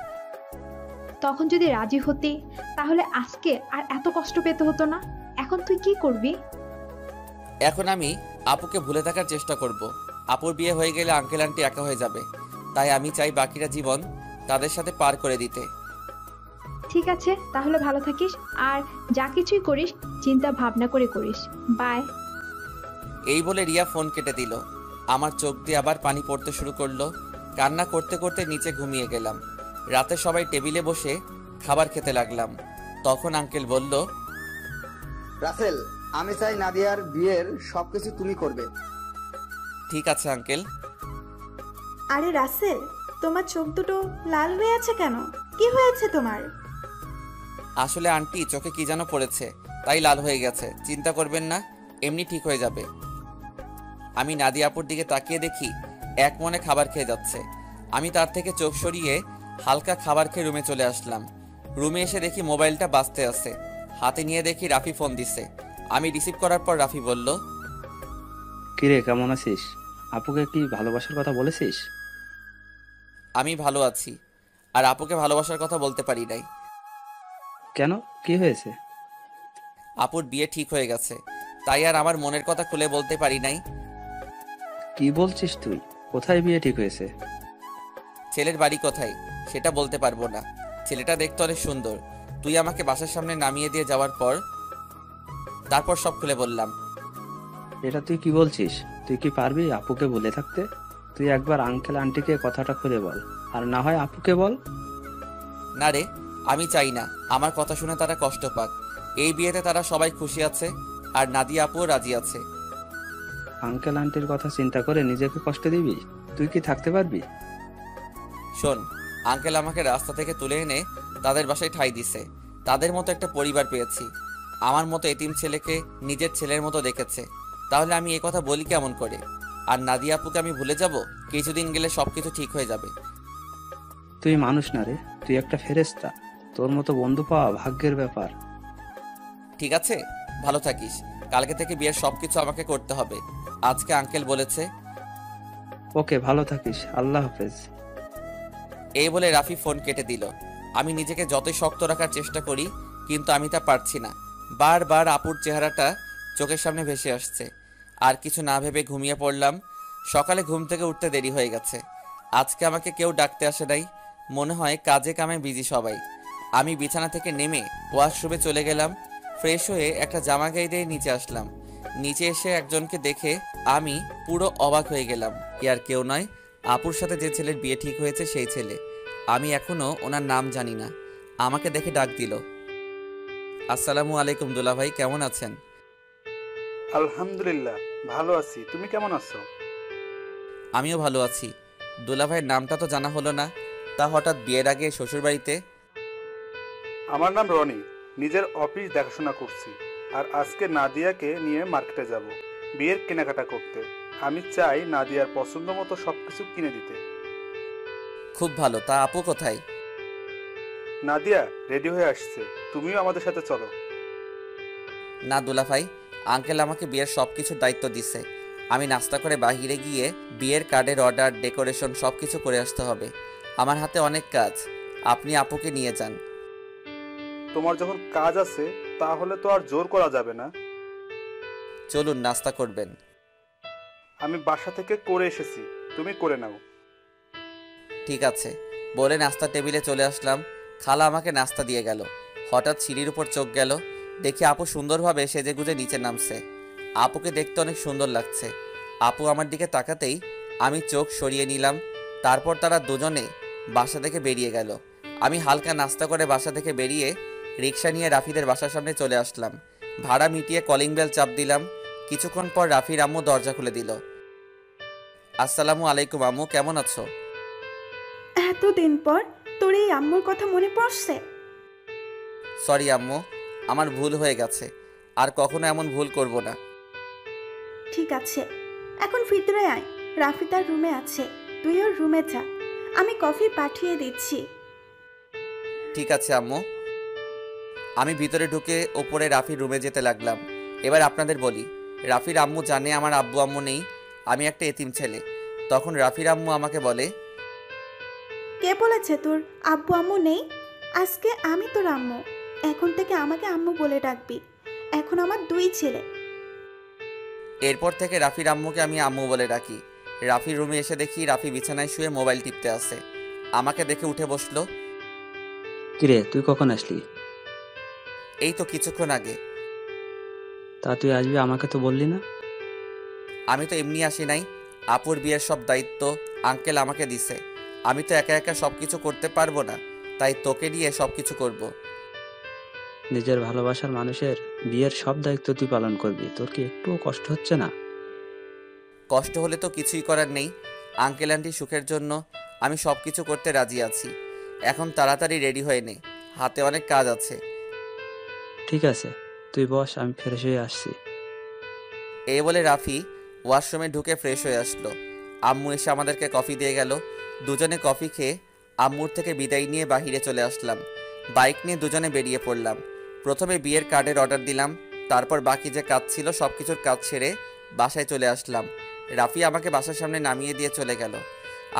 তখন যদি রাজি হতি তাহলে আজকে আর এত কষ্ট পেতে হতো না। এখন তুই কি করবি? এখন আমি আপুকে ভুলে থাকার চেষ্টা করব। আপুর বিয়ে হয়ে গেলে আঙ্কেল আন্টি একা হয়ে যাবে। তাই আমি চাই বাকিটা জীবন তাদের সাথে পার করে দিতে। ঠিক আছে, তাহলে ভালো থাকিস। আর যা কিছুই করিস চিন্তা ভাবনা করে করিস। বাই। এই বলে রিয়া ফোন কেটে দিল। আমার চোখ দিয়ে আবার পানি পড়তে শুরু করলো। কান্না করতে করতে নিচে ঘুমিয়ে গেলাম। রাতে সবাই টেবিলে বসে খাবার খেতে লাগলাম। তখন আঙ্কেল বলল, রাসেল, আমি চাই নাদিয়ার বিয়ের সবকিছু তুমি করবে। ঠিক আছে আঙ্কেল। আরে রাসেল, তোমার চোখ দুটো লাল হয়ে আছে কেন? কি হয়েছে তোমার? আসলে আন্টি চোখে কি যেন পড়েছে, তাই লাল হয়ে গেছে। চিন্তা করবেন না, এমনি ঠিক হয়ে যাবে। আমি নাদিয়া আপুর দিকে তাকিয়ে দেখি এক মনে খাবার খেয়ে যাচ্ছে। আমি তার থেকে চোখ সরিয়ে হালকা খাবার খেয়ে রুমে চলে আসলাম। রুমে এসে দেখি মোবাইলটা বাজতে আছে। হাতে নিয়ে দেখি রাফি ফোন দিছে। আমি রিসিভ করার পর রাফি বলল, কিরে, কেমন আছিস? আপুকে কি ভালোবাসার কথা বলেছিস? আমি ভালো আছি, আর আপুকে ভালোবাসার কথা বলতে পারি নাই। কেন, কি হয়েছে? আপুর বিয়ে ঠিক হয়ে গেছে, তাই আর আমার মনের কথা খুলে বলতে পারি নাই। কি বলছিস তুই? কোথায় বিয়ে ঠিক হয়েছে? ছেলের বাড়ি কোথায় সেটা বলতে পারবো না। ছেলেটা দেখতে অনেক সুন্দর। তুই আমাকে বাসার সামনে নামিয়ে দিয়ে যাওয়ার পর তারপর সব খুলে বললাম। এটা তুই কি বলছিস? তুই কি পারবি আপুকে বলে থাকতে? তুই একবার আঙ্কেল আন্টিকে কথাটা খুলে বল, আর না হয় আপুকে বল। না রে, আমি চাই না আমার কথা শুনে তারা কষ্ট পাক। এই বিয়েতে তারা সবাই খুশি আছে, আর নাদিয়া আপুও রাজি আছে। আঙ্কেল আন্টির কথা চিন্তা করে নিজেকে কষ্ট দিবি? তুই কি থাকতে পারবি? শোন, আঙ্কেল আমাকে রাস্তা থেকে তুলে এনে তাদের বাসায় ঠাঁই দিছে। তাদের মতো একটা পরিবার পেয়েছি। আমার মতো এতিম ছেলেকে নিজের ছেলের মতো দেখেছে। তাহলে আমি এ কথা বলি কেমন করে? আর নাদিয়া আপুকে আমি ভুলে যাব? কিছুদিন গেলে সবকিছু ঠিক হয়ে যাবে। তুই মানুষ না রে, তুই একটা ফেরেশতা। তোর মতো বন্ধু পাওয়া ভাগ্যের ব্যাপার। ঠিক আছে, ভালো থাকিস। কালকে থেকে বিয়ের সবকিছু আমাকে করতে হবে, আজকে আঙ্কেল বলেছে। ওকে, ভালো থাকিস। আল্লাহ হাফেজ। এই বলে রাফি ফোন কেটে দিল। আমি নিজেকে যতই শক্ত রাখার চেষ্টা করি, কিন্তু আমি তা পারছি না। বারবার আপুর চেহারাটা চোখের সামনে ভেসে আসছে। আর কিছু না ভেবে ঘুমিয়ে পড়লাম। সকালে ঘুম থেকে উঠতে দেরি হয়ে গেছে। আজকে আমাকে কেউ ডাকতে আসে নাই। মনে হয় কাজে কামে বিজি সবাই। আমি বিছানা থেকে নেমে ওয়াশরুমে চলে গেলাম। ফ্রেশ হয়ে একটা জামা গায়ে দিয়ে নিচে আসলাম। নিচে এসে একজনকে দেখে আমি পুরো অবাক হয়ে গেলাম। আর কেউ নয়, আপুর সাথে যে ছেলের বিয়ে ঠিক হয়েছে সেই ছেলে। আমি এখনো ওনার নাম জানি না। আমাকে দেখে ডাক দিল। আসসালামু আলাইকুম দুলা ভাই, কেমন আছেন? আলহামদুলিল্লাহ ভালো আছি, তুমি কেমন আছো? আমিও ভালো আছি। দুলা ভাইয়ের নামটা তো জানা হলো না। তা হঠাৎ বিয়ের আগে শ্বশুরবাড়িতে? আমার নাম রনি, নিজের অফিস দেখাশোনা করছি। আর আজকে নাদিয়াকে নিয়ে মার্কেটে যাব বিয়ের কেনাকাটা করতে। আমি চাই নাদিয়ার পছন্দ মতো সবকিছু কিনে দিতে। খুব ভালো। তা আপু কোথায়? নাদিয়া রেডি হয়ে আসছে, তুমিও আমাদের সাথে চলো। না দুলাভাই, আঙ্কেল আমাকে বিয়ের সব কিছুর দায়িত্ব দিছে। আমি নাস্তা করে বাহিরে গিয়ে বিয়ের কার্ডের অর্ডার, ডেকোরেশন সব কিছু করে আসতে হবে। আমার হাতে অনেক কাজ। আপনি আপুকে নিয়ে যান। তোমার যখন কাজ আছে তাহলে তো আর জোর করা যাবে না। চলুন, নাস্তা করবেন। আমি বাসা থেকে করে এসেছি, তুমি করে নাও। ঠিক আছে বলে নাস্তা টেবিলে চলে আসলাম। খালা আমাকে নাস্তা দিয়ে গেল। হঠাৎ সিঁড়ির উপর চোখ গেল, দেখি আপু সুন্দরভাবে সেজেগুজে নিচে নামছে। আপুকে দেখতে অনেক সুন্দর লাগছে। আপু আমার দিকে তাকাতেই আমি চোখ সরিয়ে নিলাম। তারপর তারা দুজনে বাসা থেকে বেরিয়ে গেল। আমি হালকা নাস্তা করে বাসা থেকে বেরিয়ে রিক্সা নিয়ে রাফিদের বাসার সামনে চলে আসলাম। ভাড়া মিটিয়ে কলিং বেল চাপ দিলাম। কিছুক্ষণ পর রাফির আম্মু দরজা খুলে দিল। আসসালামু আলাইকুম আম্মু, কেমন আছো? এতদিন পর তোর এই আম্মুর কথা মনে পড়ছে? সরি আম্মু, আমার ভুল হয়ে গেছে। আর কখনো এমন ভুল করব না। ঠিক আছে, এখন ভিতরে আয়। রাফি তার রুমে আছে, তুই ওর রুমে যা। আমি কফি পাঠিয়ে দিচ্ছি। ঠিক আছে আম্মু। আমি ভিতরে ঢুকে ওপরে রাফির রুমে যেতে লাগলাম। এবার আপনাদের বলি, রাফির আম্মু জানে আমার আব্বু আম্মু নেই, আমি একটা এতিম ছেলে। তখন রাফির আম্মু আমাকে বলে, কে বলেছে তোর আব্বু আম্মু নেই? আজকে আমি তোর আম্মু। এখন থেকে আমাকে আম্মু বলে ডাকবি। এখন আমার দুই ছেলে। এরপর থেকে রাফির আম্মুকে আমি আম্মু বলে ডাকি। রাফির রুমে এসে দেখি রাফি বিছানায় শুয়ে মোবাইল টিপতে আছে। আমাকে দেখে উঠে বসলো। কিরে, তুই কখন আসলি? এই তো কিছুক্ষণ আগে। তা তুই আসবি, আমাকে তো বললি না। আমি তো এমনি আসি নাই, আপুর বিয়ের সব দায়িত্ব আঙ্কেল আমাকে দিছে। আমি তো একা একা সব কিছু করতে পারবো না, তাই তোকে নিয়ে সব কিছু করব। নিজের ভালোবাসার মানুষের বিয়ের সব দায়িত্ব তুই পালন করবি, তোর কি একটুও কষ্ট হচ্ছে না? কষ্ট হলে তো কিছুই করার নেই। আঙ্কেল আন্টি সুখের জন্য আমি সব কিছু করতে রাজি আছি। এখন তাড়াতাড়ি রেডি হয়ে নে, হাতে অনেক কাজ আছে। ঠিক আছে, তুই বস, আমি ফ্রেশ হয়ে আসছি। এই বলে রাফি ওয়াশরুমে ঢুকে ফ্রেশ হয়ে আসলো। আম্মু এসে আমাদেরকে কফি দিয়ে গেল। দুজনে কফি খেয়ে আম্মুর থেকে বিদায় নিয়ে বাহিরে চলে আসলাম। বাইক নিয়ে দুজনে বেরিয়ে পড়লাম। প্রথমে বিয়ের কার্ডের অর্ডার দিলাম, তারপর বাকি যে কাজ ছিল সব কিছুর কাজ সেরে বাসায় চলে আসলাম। রাফি আমাকে বাসার সামনে নামিয়ে দিয়ে চলে গেল।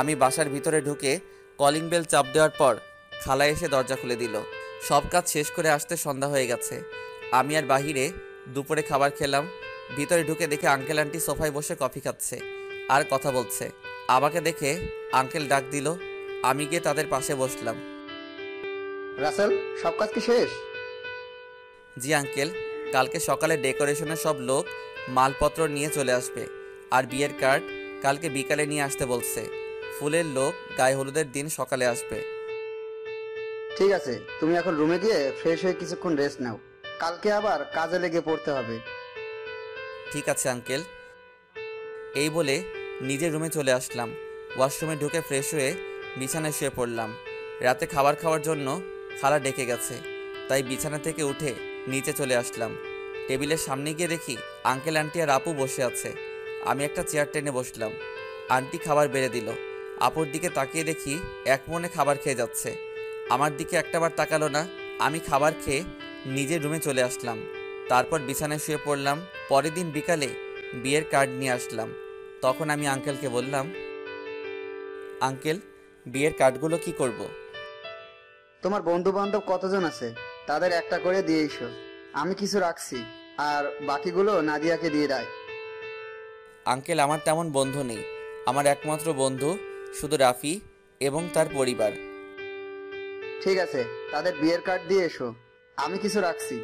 আমি বাসার ভিতরে ঢুকে কলিং বেল চাপ দেওয়ার পর খালা এসে দরজা খুলে দিল। সব কাজ শেষ করে আসতে সন্ধ্যা হয়ে গেছে। আমি আর বাহিরে দুপুরে খাবার খেলাম। ভিতরে ঢুকে দেখে আঙ্কেল আন্টি সোফায় বসে কফি খাচ্ছে আর কথা বলছে। আমাকে দেখে আঙ্কেল ডাক দিল। আমি গিয়ে তাদের পাশে বসলাম। রাসেল, সব কাজ কি শেষ? জি আঙ্কেল, কালকে সকালে ডেকোরেশনের সব লোক মালপত্র নিয়ে চলে আসবে। আর বিয়ের কার্ড কালকে বিকালে নিয়ে আসতে বলছে। ফুলের লোক গায়ে হলুদের দিন সকালে আসবে। ঠিক আছে, তুমি এখন রুমে গিয়ে ফ্রেশ হয়ে কিছুক্ষণ রেস্ট নাও। কালকে আবার কাজে লেগে পড়তে হবে। ঠিক আছে আঙ্কেল। এই বলে নিজের রুমে চলে আসলাম। ওয়াশরুমে ঢুকে ফ্রেশ হয়ে বিছানায় শুয়ে পড়লাম। রাতে খাবার খাওয়ার জন্য খালা ডেকে গেছে, তাই বিছানা থেকে উঠে নিচে চলে আসলাম। টেবিলের সামনে গিয়ে দেখি আঙ্কেল আন্টি আর আপু বসে আছে। আমি একটা চেয়ার টেনে বসলাম। আন্টি খাবার বেড়ে দিল। আপুর দিকে তাকিয়ে দেখি এক মনে খাবার খেয়ে যাচ্ছে। আমার দিকে একটাবার তাকালো না। আমি খাবার খেয়ে নিজের রুমে চলে আসলাম। তারপর বিছানায় শুয়ে পড়লাম। পরের দিন বিকালে বিয়ের কার্ড নিয়ে আসলাম। তখন আমি আঙ্কেলকে বললাম, আঙ্কেল বিয়ের কার্ডগুলো কি করব? তোমার বন্ধু বান্ধব কতজন আছে তাদের একটা করে দিয়ে এসো। আমি কিছু রাখছি, আর বাকিগুলো নাদিয়াকে দিয়ে দেয়। আঙ্কেল আমার তেমন বন্ধু নেই। আমার একমাত্র বন্ধু শুধু রাফি এবং তার পরিবার। ঠিক আছে, তাদের বিয়ের কার্ড দিয়ে এসো। আমি কিছু রাখছি,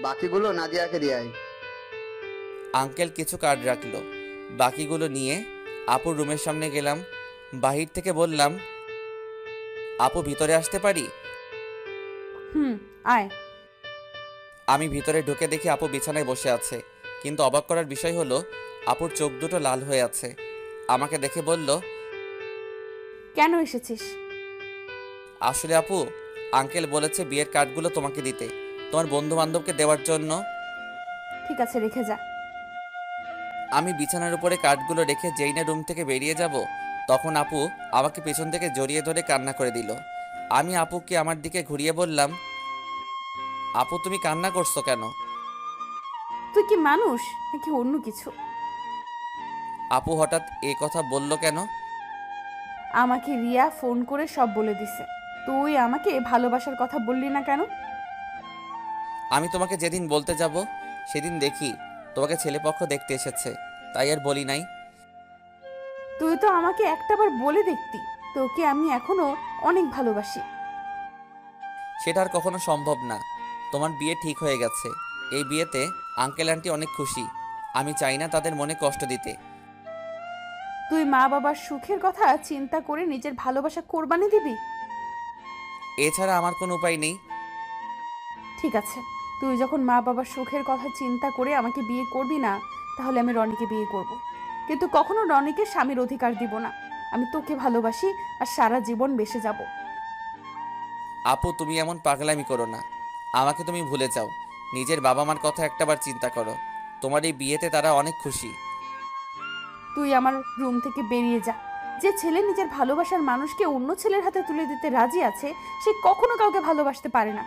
বাকিগুলো নাদিয়াকে দিয়ে আয়। আঙ্কেল কিছু কার্ড রাখলো। বাকিগুলো নিয়ে আপুর রুমের সামনে গেলাম। বাহির থেকে বললাম, আপু ভিতরে আসতে পারি? আয়। আমি ভিতরে ঢুকে দেখি আপু বিছানায় বসে আছে, কিন্তু অবাক করার বিষয় হলো আপুর চোখ দুটো লাল হয়ে আছে। আমাকে দেখে বলল, কেন এসেছিস? আসলে আপু, আঙ্কেল বলেছে বিয়ের কার্ডগুলো তোমাকে দিতে, তোমার বন্ধু বান্ধবকে দেওয়ার জন্য। ঠিক আছে, রেখে যা। আমি বিছানার উপরে কার্ডগুলো রেখে যেই না রুম থেকে বেরিয়ে যাব, তখন আপু আমাকে পেছন থেকে জড়িয়ে ধরে কান্না করে দিল। আমি আপুকে আমার দিকে ঘুরিয়ে বললাম, আপু তুমি কান্না করছো কেন? তুই কি মানুষ নাকি অন্য কিছু? আপু হঠাৎ এই কথা বলল কেন? আমাকে রিয়া ফোন করে সব বলে দিছে। তুই আমাকে ভালোবাসার কথা বললি না কেন? আমি তোমাকে যেদিন বলতে যাব সেদিন দেখি তোমাকে ছেলেপক্ষ দেখতে এসেছে, তাই আর বলি নাই। তুই তো আমাকে একটাবার বলে দেখতি তোকে আমি এখনো অনেক ভালোবাসি। সেটা আর কখনো সম্ভব না। তোমার বিয়ে ঠিক হয়ে গেছে। এই বিয়েতে আঙ্কেল আন্টি অনেক খুশি। আমি চাই না তাদের মনে কষ্ট দিতে। তুই মা বাবার সুখের কথা চিন্তা করে নিজের ভালোবাসা কোরবানি দিবি? এছাড়া আমার কোনো উপায় নেই। ঠিক আছে, তুই যখন মা বাবার সুখের কথা চিন্তা করে আমাকে বিয়ে করবি না, তাহলে আমি রনিকে বিয়ে করব। কিন্তু কখনো রনিকে স্বামীর অধিকার দিব না। আমি তোকে ভালোবাসি আর সারা জীবন বেঁচে যাব। আপু তুমি এমন পাগলামি করো না। আমাকে তুমি ভুলে যাও। নিজের বাবা মার কথা একটাবার চিন্তা করো। তোমার এই বিয়েতে তারা অনেক খুশি। তুই আমার রুম থেকে বেরিয়ে যা। যে ছেলে নিজের ভালোবাসার মানুষকে অন্য ছেলের হাতে তুলে দিতে রাজি আছে, সে কখনো কাউকে ভালোবাসতে পারে না।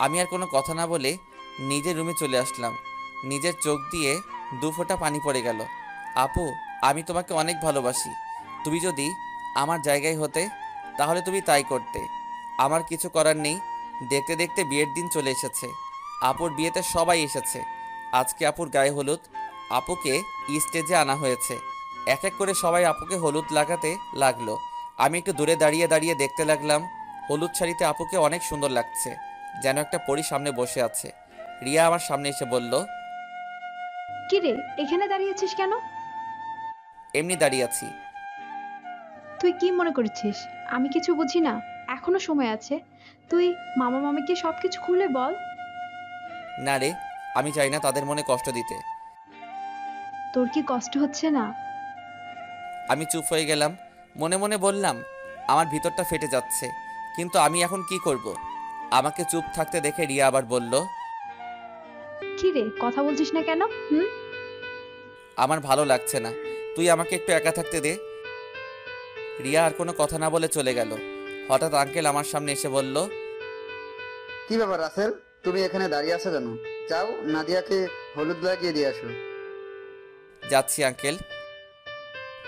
আমি আর কোনো কথা না বলে নিজের রুমে চলে আসলাম। নিজের চোখ দিয়ে 2 ফোঁটা পানি পড়ে গেল। আপু, আমি তোমাকে অনেক ভালোবাসি। তুমি যদি আমার জায়গায় হতে, তাহলে তুমি তাই করতে। আমার কিছু করার নেই। দেখতে দেখতে বিয়ের দিন চলে এসেছে। আপুর বিয়েতে সবাই এসেছে। আজকে আপুর গায়ে হলুদ। আপুকে স্টেজে আনা হয়েছে। এক এক করে সবাই আপুকে হলুদ লাগাতে লাগলো। আমি একটু দূরে দাঁড়িয়ে দাঁড়িয়ে দেখতে লাগলাম। হলুদ শাড়িতে আপুকে অনেক সুন্দর লাগছে, যেন একটা পরী সামনে বসে আছে। রিয়া আমার সামনে এসে বলল, কি রে, এখানে দাঁড়িয়েছিস কেন? এমনি দাঁড়িয়ে আছি। তুই কি মনে করছিস আমি কিছু বুঝি না? এখনো সময় আছে। তুই মামা মামিকে সবকিছু খুলে বল। না রে, আমি চাই না তাদের মনে কষ্ট দিতে। তোর কি কষ্ট হচ্ছে না? আমি চুপ হয়ে গেলাম। মনে মনে বললাম, আমার ভিতরটা ফেটে যাচ্ছে, কিন্তু আমি এখন কি করব? আমাকে চুপ থাকতে দেখে রিয়া আবার বলল, কি রে, কথা বলছিস না কেন? আমার ভালো লাগছে না, তুই আমাকে একটু একা থাকতে দে। রিয়া আর কোনো কথা না বলে চলে গেল। হঠাৎ আঙ্কেল আমার সামনে এসে বলল, কি ব্যাপার রাসেল, তুমি এখানে দাঁড়িয়ে আছো কেন? যাও নাদিয়াকে হলুদ লাগিয়ে দিয়ে আসো। যাচ্ছি আঙ্কেল।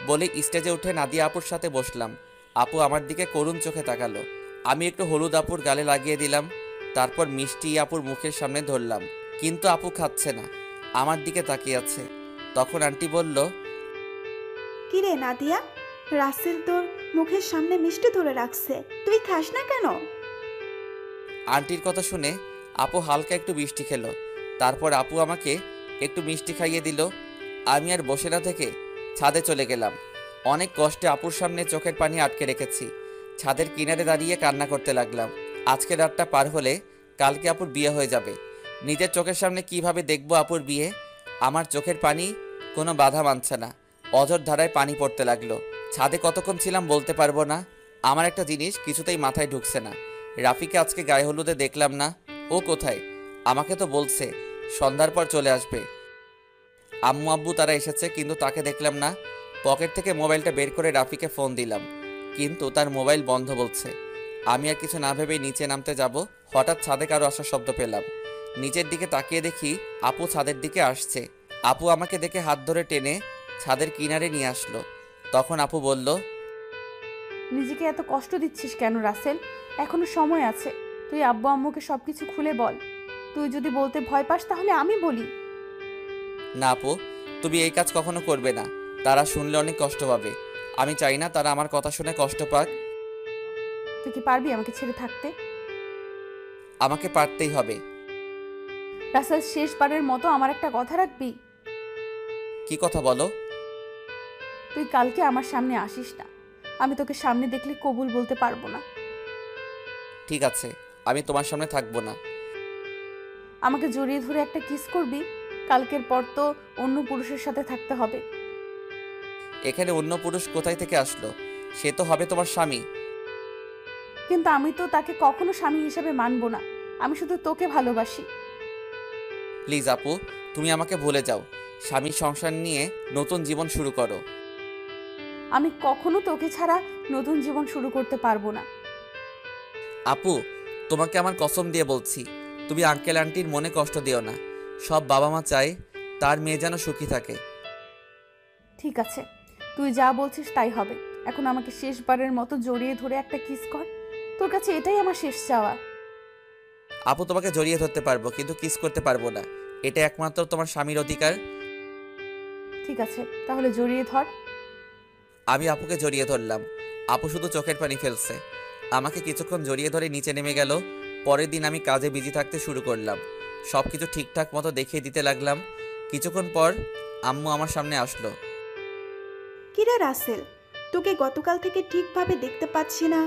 বলে স্টেজে উঠে নাদিয়া আপুর সাথে বসলাম। আপু আমার দিকে করুণ চোখে তাকালো। আমি একটু হলুদ আপুর গালে লাগিয়ে দিলাম। তারপর মিষ্টি আপুর মুখের সামনে ধরলাম, কিন্তু আপু খাচ্ছে না, আমার দিকে তাকিয়ে আছে। তখন আন্টি বলল, কি রে নাদিয়া, রাসেল তোর মুখের সামনে মিষ্টি ধরে রাখছে, তুই খাস না কেন? আন্টির কথা শুনে আপু হালকা একটু মিষ্টি খেলো। তারপর আপু আমাকে একটু মিষ্টি খাইয়ে দিল। আমি আর বসে না থেকে ছাদে চলে গেলাম। অনেক কষ্টে আপুর সামনে চোখের পানি আটকে রেখেছি। ছাদের কিনারে দাঁড়িয়ে কান্না করতে লাগলাম। আজকে রাতটা পার হলে কালকে আপুর বিয়ে হয়ে যাবে। নিজের চোখের সামনে কিভাবে দেখবো আপুর বিয়ে? আমার চোখের পানি কোনো বাধা মানছে না। অঝোর ধারায় পানি পড়তে লাগলো। ছাদে কতক্ষণ ছিলাম বলতে পারবো না। আমার একটা জিনিস কিছুতেই মাথায় ঢুকছে না। রাফিকে আজকে গায়ে হলুদে দেখলাম না। ও কোথায়? আমাকে তো বলছে সন্ধ্যার পর চলে আসবে। আম্মু আব্বু তারা এসেছে, কিন্তু তাকে দেখলাম না। পকেট থেকে মোবাইলটা বের করে রাফিকে ফোন দিলাম, কিন্তু তার মোবাইল বন্ধ বলছে। আমি আর কিছু না ভেবেই নিচে নামতে যাব, হঠাৎ ছাদে কারো আসার শব্দ পেলাম। নিচের দিকে তাকিয়ে দেখি আপু ছাদের দিকে আসছে। আপু আমাকে দেখে হাত ধরে টেনে ছাদের কিনারে নিয়ে আসলো। তখন আপু বলল, নিজেকে এত কষ্ট দিচ্ছিস কেন রাসেল? এখনো সময় আছে। তুই আব্বু আম্মুকে সবকিছু খুলে বল। তুই যদি বলতে ভয় পাস তাহলে আমি বলি। না আপু, তুমি এই কাজ কখনো করবে না। তারা শুনলে অনেক কষ্ট পাবে। আমি চাই না তারা আমার কথা শুনে কষ্ট পাক। তুই কি পারবি আমাকে ছেড়ে থাকতে? আমাকে পারতেই হবে। রাসেল, শেষবারের মতো আমার একটা কথা রাখবি? কি কথা বলো? তুই কালকে আমার সামনে আসিস না। আমি তোকে সামনে দেখলে কবুল বলতে পারবো না। ঠিক আছে, আমি তোমার সামনে থাকবো না। আমাকে জড়িয়ে ধরে একটা কিস করবি? কালকের পর তো অন্য পুরুষের সাথে থাকতে হবে। এখানে অন্য পুরুষ কোথায় থেকে আসলো? সে তো হবে তোমার স্বামী। কিন্তু আমি তো তাকে কখনো স্বামী হিসেবে মানব না। আমি শুধু তোকে ভালোবাসি। প্লিজ আপু, তুমি আমাকে ভুলে যাও। স্বামীর সংসার নিয়ে নতুন জীবন শুরু করো। আমি কখনো তোকে ছাড়া নতুন জীবন শুরু করতে পারবো না। আপু, তোমাকে আমার কসম দিয়ে বলছি, তুমি আঙ্কেল আন্টির মনে কষ্ট দিও না। সব বাবা মা চায় তার মেয়ে যেন সুখী থাকে। ঠিক আছে, তুই যা বলছিস তাই হবে। এখন আমাকে শেষবারের মতো জড়িয়ে ধরে একটা কিস কর। তোর কাছে এটাই আমার শেষ চাওয়া। আপু, তোমাকে জড়িয়ে ধরতে পারবো কিন্তু কিস করতে পারবো না। এটা একমাত্র তোমার স্বামীর অধিকার। ঠিক আছে, তাহলে জড়িয়ে ধর। আমি আপুকে জড়িয়ে ধরলাম। আপু শুধু চোখের পানি ফেলছে। আমাকে কিছুক্ষণ জড়িয়ে ধরে নিচে নেমে গেল। পরের দিন আমি কাজে বিজি থাকতে শুরু করলাম। সব কিছু ঠিকঠাক মতো দেখিয়ে দিতে লাগলাম। কিছুক্ষণ পর আম্মু আমার সামনে আসলো। কিরে রাসেল, তোকে গতকাল থেকে ঠিকভাবে দেখতে পাচ্ছি না।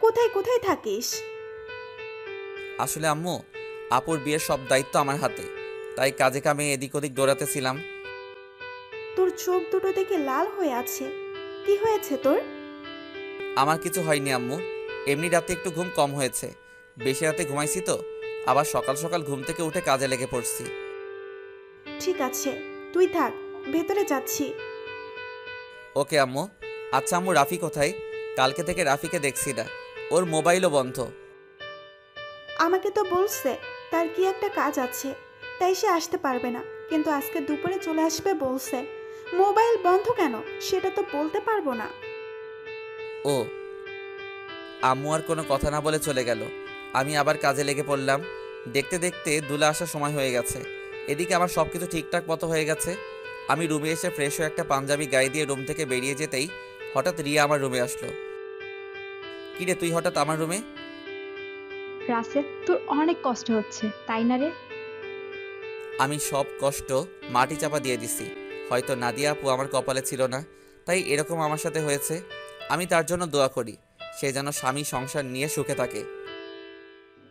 কোথায় কোথায় থাকিস? আসলে আম্মু, আপুর বিয়ের সব দায়িত্ব আমার হাতে, তাই কাজে কামে এদিক ওদিক দৌড়াতেছিলাম। তোর চোখ দুটো দেখে লাল হয়ে আছে, কি হয়েছে তোর? আমার কিছু হয়নি আম্মু, এমনি রাতে একটু ঘুম কম হয়েছে। বেশি রাতে ঘুমাইছি তো, আবার সকাল সকাল ঘুম থেকে উঠে কাজে লেগে পড়ছি। ঠিক আছে, তুই থাক, ভেতরে যাচ্ছি। ওকে আম্মু। আচ্ছা আম্মু, রাফি কোথায়? কালকে থেকে রাফিকে দেখছি না, ওর মোবাইলও বন্ধ। আমাকে তো বলছে তার কি একটা কাজ আছে, তাই সে আসতে পারবে না, কিন্তু আজকে দুপুরে চলে আসবে বলছে। মোবাইল বন্ধ কেন সেটা তো বলতে পারবো না। ও, আম্মু আর কোনো কথা না বলে চলে গেল। আমি আবার কাজে লেগে পড়লাম। দেখতে দেখতে দুলা আসার সময় হয়ে গেছে। এদিকে আমার সব কিছু ঠিকঠাক মতো হয়ে গেছে। আমি রুমে এসে ফ্রেশ হয়ে একটা পাঞ্জাবি গায়ে দিয়ে রুম থেকে বেরিয়ে যেতেই হঠাৎ রিয়া আমার রুমে আসলো। কিরে, তুই হঠাৎ আমার রুমে? রাসেল, তোর অনেক কষ্ট হচ্ছে তাই না রে? আমি সব কষ্ট মাটি চাপা দিয়ে দিছি। হয়তো নাদিয়া আপু আমার কপালে ছিল না, তাই এরকম আমার সাথে হয়েছে। আমি তার জন্য দোয়া করি, সে যেন স্বামী সংসার নিয়ে সুখে থাকে।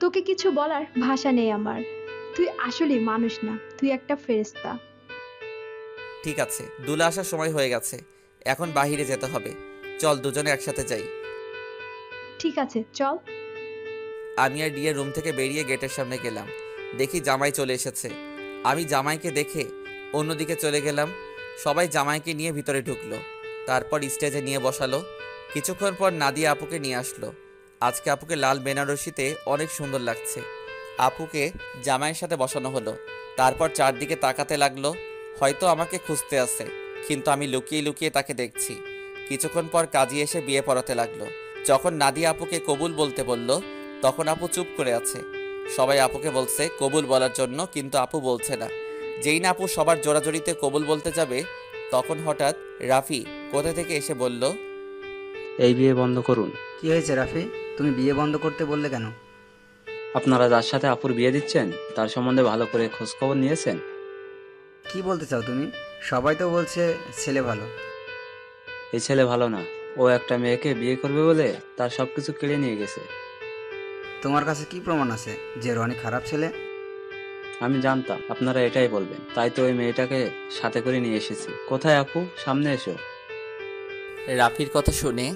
তোকে কিছু বলার ভাষা নেই আমার। তুই আসলে মানুষ না, তুই একটা ফেরেশতা। ঠিক আছে, দুলা আসার সময় হয়ে গেছে, এখন বাহিরে যেতে হবে। চল দুজনে একসাথে যাই। ঠিক আছে, চল। আমি আর রিয়া রুম থেকে বেরিয়ে গেটের সামনে গেলাম। দেখি জামাই চলে এসেছে। আমি জামাইকে দেখে অন্যদিকে চলে গেলাম। সবাই জামাইকে নিয়ে ভিতরে ঢুকলো, তারপর স্টেজে নিয়ে বসালো। কিছুক্ষণ পর নাদিয়া আপুকে নিয়ে আসলো। আজকে আপুকে লাল বেনারসিতে অনেক সুন্দর লাগছে। আপুকে জামাইয়ের সাথে বসানো হলো। তারপর চারদিকে তাকাতে লাগলো, হয়তো আমাকে খুঁজতে আসে, কিন্তু আমি লুকিয়ে লুকিয়ে তাকে দেখছি। কিছুক্ষণ পর কাজী এসে বিয়ে পড়াতে লাগলো। যখন নাদিয়া আপুকে কবুল বলতে বলল, তখন আপু চুপ করে আছে। সবাই আপুকে বলছে কবুল বলার জন্য, কিন্তু আপু বলছে না। যেই না আপু সবার জোড়াজোড়িতে কবুল বলতে যাবে, তখন হঠাৎ রাফি কোথা থেকে এসে বলল, এই বিয়ে বন্ধ করুন। কি হয়েছে রাফি, তুমি বিয়ে বন্ধ করতে বললে কেন? আপনারা যার সাথে আপুর বিয়ে দিচ্ছেন তার সম্বন্ধে ভালো করে খোঁজ খবর নিয়েছেন? কি বলতে চাও তুমি? সবাই তো বলছে ছেলে ভালো। এই ছেলে ভালো না, ও একটা মেয়েকে বিয়ে করবে বলে তার সবকিছু কেড়ে নিয়ে গেছে। তোমার কাছে কি প্রমাণ আছে যে রনি খারাপ ছেলে? আমি জানতাম আপনারা এটাই বলবেন, তাই তো ওই মেয়েটাকে সাথে করে নিয়ে এসেছি। কোথায় আপু, সামনে এসো। রাফির কথা শুনে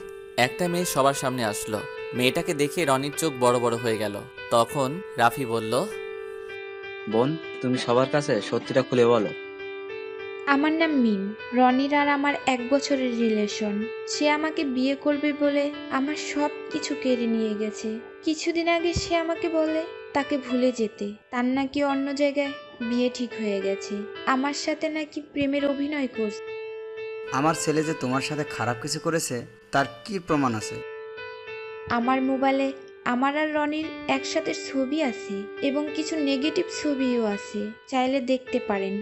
একটা মেয়ে সবার সামনে আসলো। মেয়েটাকে দেখে রনির চোখ বড় বড় হয়ে গেল। তখন রাফি বলল, বোন, তুমি সবার কাছে সত্যিটা খুলে বলো। আমার নাম মিম। রনির আর আমার 1 বছরের রিলেশন। সে আমাকে বিয়ে করবে বলে আমার সব কিছু কেড়ে নিয়ে গেছে। কিছুদিন আগে সে আমাকে বলে তাকে ভুলে যেতে, তার নাকি অন্য জায়গায় বিয়ে ঠিক হয়ে গেছে। আমার সাথে নাকি প্রেমের অভিনয় করছে। আমার ছেলে যে তোমার সাথে খারাপ কিছু করেছে তার কি প্রমাণ আছে? আমার মোবাইলে আমার আর রনির একসাথে ছবি আছে এবং কিছু নেগেটিভ ছবিও আছে, চাইলে দেখতে পারেন।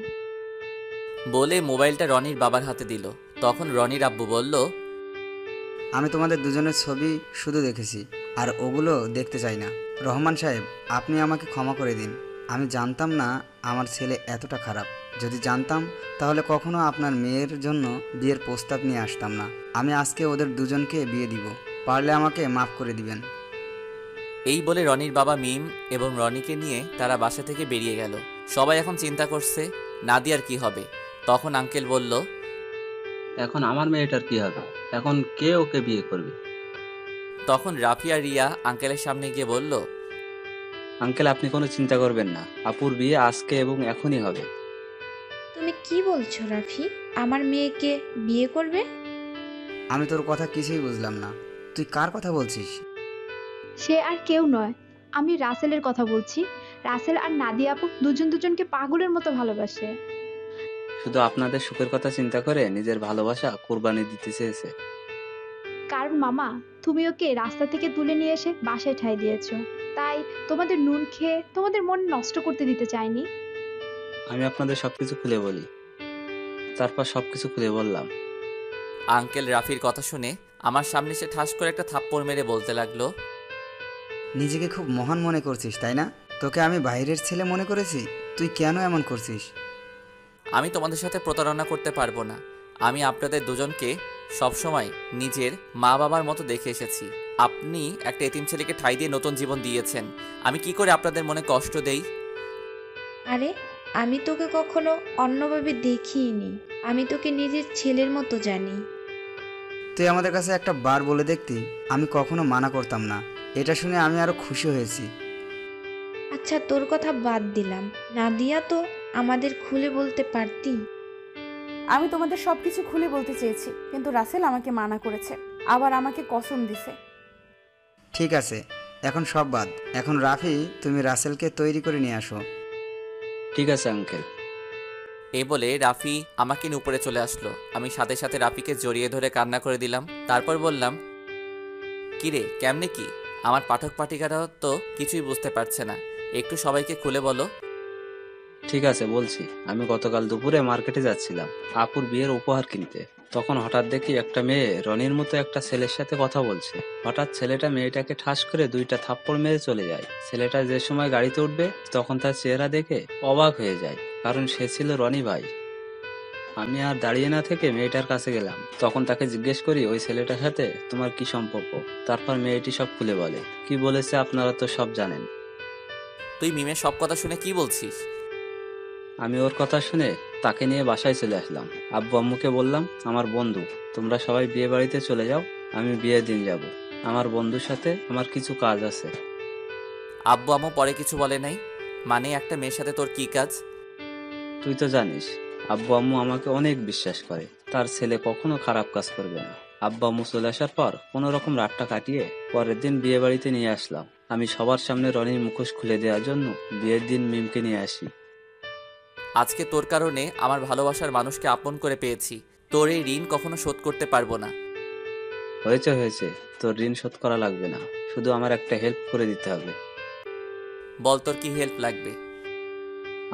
বলে মোবাইলটা রনির বাবার হাতে দিল। তখন রনির আব্বু বলল, আমি তোমাদের দুজনের ছবি শুধু দেখেছি, আর ওগুলো দেখতে চাই না। রহমান সাহেব, আপনি আমাকে ক্ষমা করে দিন। আমি জানতাম না আমার ছেলে এতটা খারাপ। যদি জানতাম তাহলে কখনো আপনার মেয়ের জন্য বিয়ের প্রস্তাব নিয়ে আসতাম না। আমি আজকে ওদের দুজনকে বিয়ে দিব, পারলে আমাকে মাফ করে দিবেন। এই বলে রনির বাবা মিম এবং রনিকে নিয়ে তারা বাসা থেকে বেরিয়ে গেল। সবাই এখন চিন্তা করছে নাদিয়ার কি হবে। তখন আঙ্কেল বলল, এখন আমার মেয়েটার কি হবে? এখন কে ওকে বিয়ে করবে? তখন রাফি আর রিয়া আঙ্কেলের সামনে গিয়ে বলল, আঙ্কেল, আপনি কোনো চিন্তা করবেন না, আপুর বিয়ে আজকে এবং এখনই হবে। তুমি কি বলছো রাফি? আমার মেয়েকে বিয়ে করবে? আমি তোর কথা কিছুই বুঝলাম না, তুই কার কথা বলছিস? সে আর কেউ নয়, আমি রাসেলের কথা বলছি। রাসেল আর নাদিয়া আপু দুজনকে পাগলের মতো ভালোবাসে। শুধু আপনাদের সুখের কথা চিন্তা করে নিজের ভালোবাসা কোরবানি দিতে চেয়েছে। কারণ মামা, তুমি ওকে রাস্তা থেকে তুলে নিয়ে এসে বাসায় ঠাঁই দিয়েছো, তাই তোমাদের নুন খেয়ে তোমাদের মন নষ্ট করতে দিতে চাইনি। আমি আপনাদের সবকিছু খুলে বলি। তারপর সবকিছু খুলে বললাম। আঙ্কেল রাফির কথা শুনে আমার সামনে সে ঠাস করে একটা থাপ্পড় মেরে বলতে লাগলো, নিজেকে খুব মহান মনে করছিস তাই না? তোকে আমি বাইরের ছেলে মনে করেছি, তুই কেন এমন করছিস? আমি তোমাদের সাথে প্রতারণা করতে পারবো না। আমি আপনাদের দুজনকে সবসময় নিজের মা বাবার মতো দেখে এসেছি। আপনি একটা এতিম ছেলেকে ঠাঁই দিয়ে নতুন জীবন দিয়েছেন। আমি কি করে আপনাদের মনে কষ্ট দেই? আরে আমি তোকে কখনো অন্যভাবে দেখিনি। আমি তোকে নিজের ছেলের মতো জানি। তুই আমাদের কাছে একটা বার বলে দেখতি, আমি কখনো মানা করতাম না। এটা শুনে আমি আরো খুশি হয়েছি। আচ্ছা, তোর কথা বাদ দিলাম, নাদিয়া তো আমাদের খুলে বলতে পারতি। আমি তোমাদের সব কিছু খুলে বলতে চেয়েছি, কিন্তু রাসেল আমাকে মানা করেছে, আবার আমাকে কসম দিছে। ঠিক আছে, এখন সব বাদ। এখন রাফি, তুমি রাসেলকে তৈরি করে নিয়ে আসো। ঠিক আছে আঙ্কেল। এই বলে রাফি আমাকে নিয়ে উপরে চলে আসলো। আমি সাথে সাথে রাফিকে জড়িয়ে ধরে কান্না করে দিলাম। তারপর বললাম, কিরে কেমনে কি? আমার পাঠক পাঠিকারা তো কিছুই বুঝতে পারছে না, একটু সবাইকে খুলে বলো। ঠিক আছে, বলছি। আমি গতকাল দুপুরে মার্কেটে যাচ্ছিলাম আপুর বিয়ের উপহার কিনতে। তখন হঠাৎ দেখি একটা মেয়ে রনির মতো একটা ছেলের সাথে কথা বলছে। হঠাৎ ছেলেটা মেয়েটাকে ঠাস করে 2টা থাপ্পড় মেরে চলে যায়। ছেলেটা যে সময় গাড়িতে উঠবে তখন তার চেহারা দেখে অবাক হয়ে যায়, কারণ সে ছিল রনি ভাই। আমি আর দাঁড়িয়ে না থেকে মেয়েটার কাছে গেলাম। তখন তাকে জিজ্ঞেস করি, ওই ছেলেটার সাথে তোমার কি সম্পর্ক? তারপর মেয়েটি সব খুলে বলে। কি বলেছে আপনারা তো সব জানেন। তুই মিমের সব কথা শুনে কি বলছিস? আমি ওর কথা শুনে তাকে নিয়ে বাসায় চলে আসলাম। আব্বু আম্মুকে বললাম, আমার বন্ধু, তোমরা সবাই বিয়ে বাড়িতে চলে যাও, আমি বিয়ের দিন যাব। আমার বন্ধুর সাথে আমার কিছু কাজ আছে। আব্বু আম্মু পরে কিছু বলে নাই? মানে একটা মেয়ের সাথে তোর কি কাজ? তুই তো জানিস আব্বু আম্মু আমাকে অনেক বিশ্বাস করে, তার ছেলে কখনো খারাপ কাজ করবে না। আব্বু আম্মু চলে আসার পর কোনো রকম রাতটা কাটিয়ে পরের দিন বিয়ে বাড়িতে নিয়ে আসলাম। আমি সবার সামনে রনির মুখোশ খুলে দেওয়ার জন্য বিয়ের দিন মিমকে নিয়ে আসি। আজকে তোর কারণে আমার ভালোবাসার মানুষকে আপন করে পেয়েছি। তোর এই ঋণ কখনো শোধ করতে পারবো না। হয়েছে হয়েছে, তোর ঋণ শোধ করা লাগবে না, শুধু আমার একটা হেল্প করে দিতে হবে। বল তোর কি হেল্প লাগবে?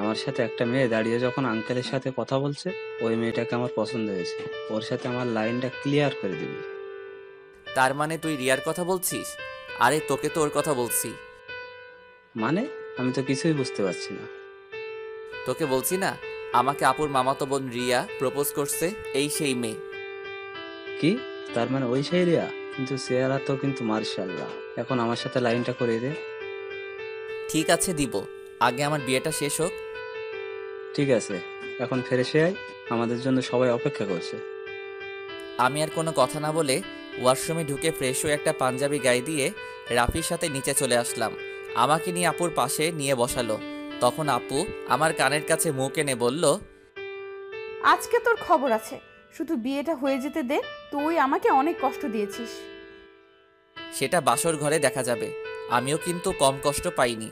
আমার সাথে একটা মেয়ে দাঁড়িয়ে যখন আঙ্কেলের সাথে কথা বলছে, ওই মেয়েটাকে আমার পছন্দ হয়েছে। ওর সাথে আমার লাইনটা ক্লিয়ার করে দিবি। তার মানে তুই রিয়ার কথা বলছিস? আরে তোকে তো ওর কথা বলছি। মানে আমি তো কিছুই বুঝতে পারছি না। তোকে বলছি না, আমাকে আপুর মামাতো বোন রিয়া প্রপোজ করছে, এই সেই মেয়ে। কি? তার মানে ওই সেই রিয়া? কিন্তু চেহারা তো কিন্তু মার্শাল্লাহ। এখন আমার সাথে লাইনটা করে দে। ঠিক আছে দিব, আগে আমার বিয়েটা শেষ হোক। ঠিক আছে, এখন ফ্রেশে আয়, আমাদের জন্য সবাই অপেক্ষা করছে। আমি আর কোনো কথা না বলে ওয়াশরুমে ঢুকে ফ্রেশ হয়ে একটা পাঞ্জাবি গায়ে দিয়ে রাফির সাথে নিচে চলে আসলাম। আমাকে নিয়ে আপুর পাশে নিয়ে বসালো। তখন আপু আমার কানের কাছে মুখ এনে বলল, আজকে তোর খবর আছে, শুধু বিয়েটা হয়ে যেতে দে, তুই আমাকে অনেক কষ্ট দিয়েছিস। সেটা বাসর ঘরে দেখা যাবে। আমিও কিন্তু কম কষ্ট পাইনি।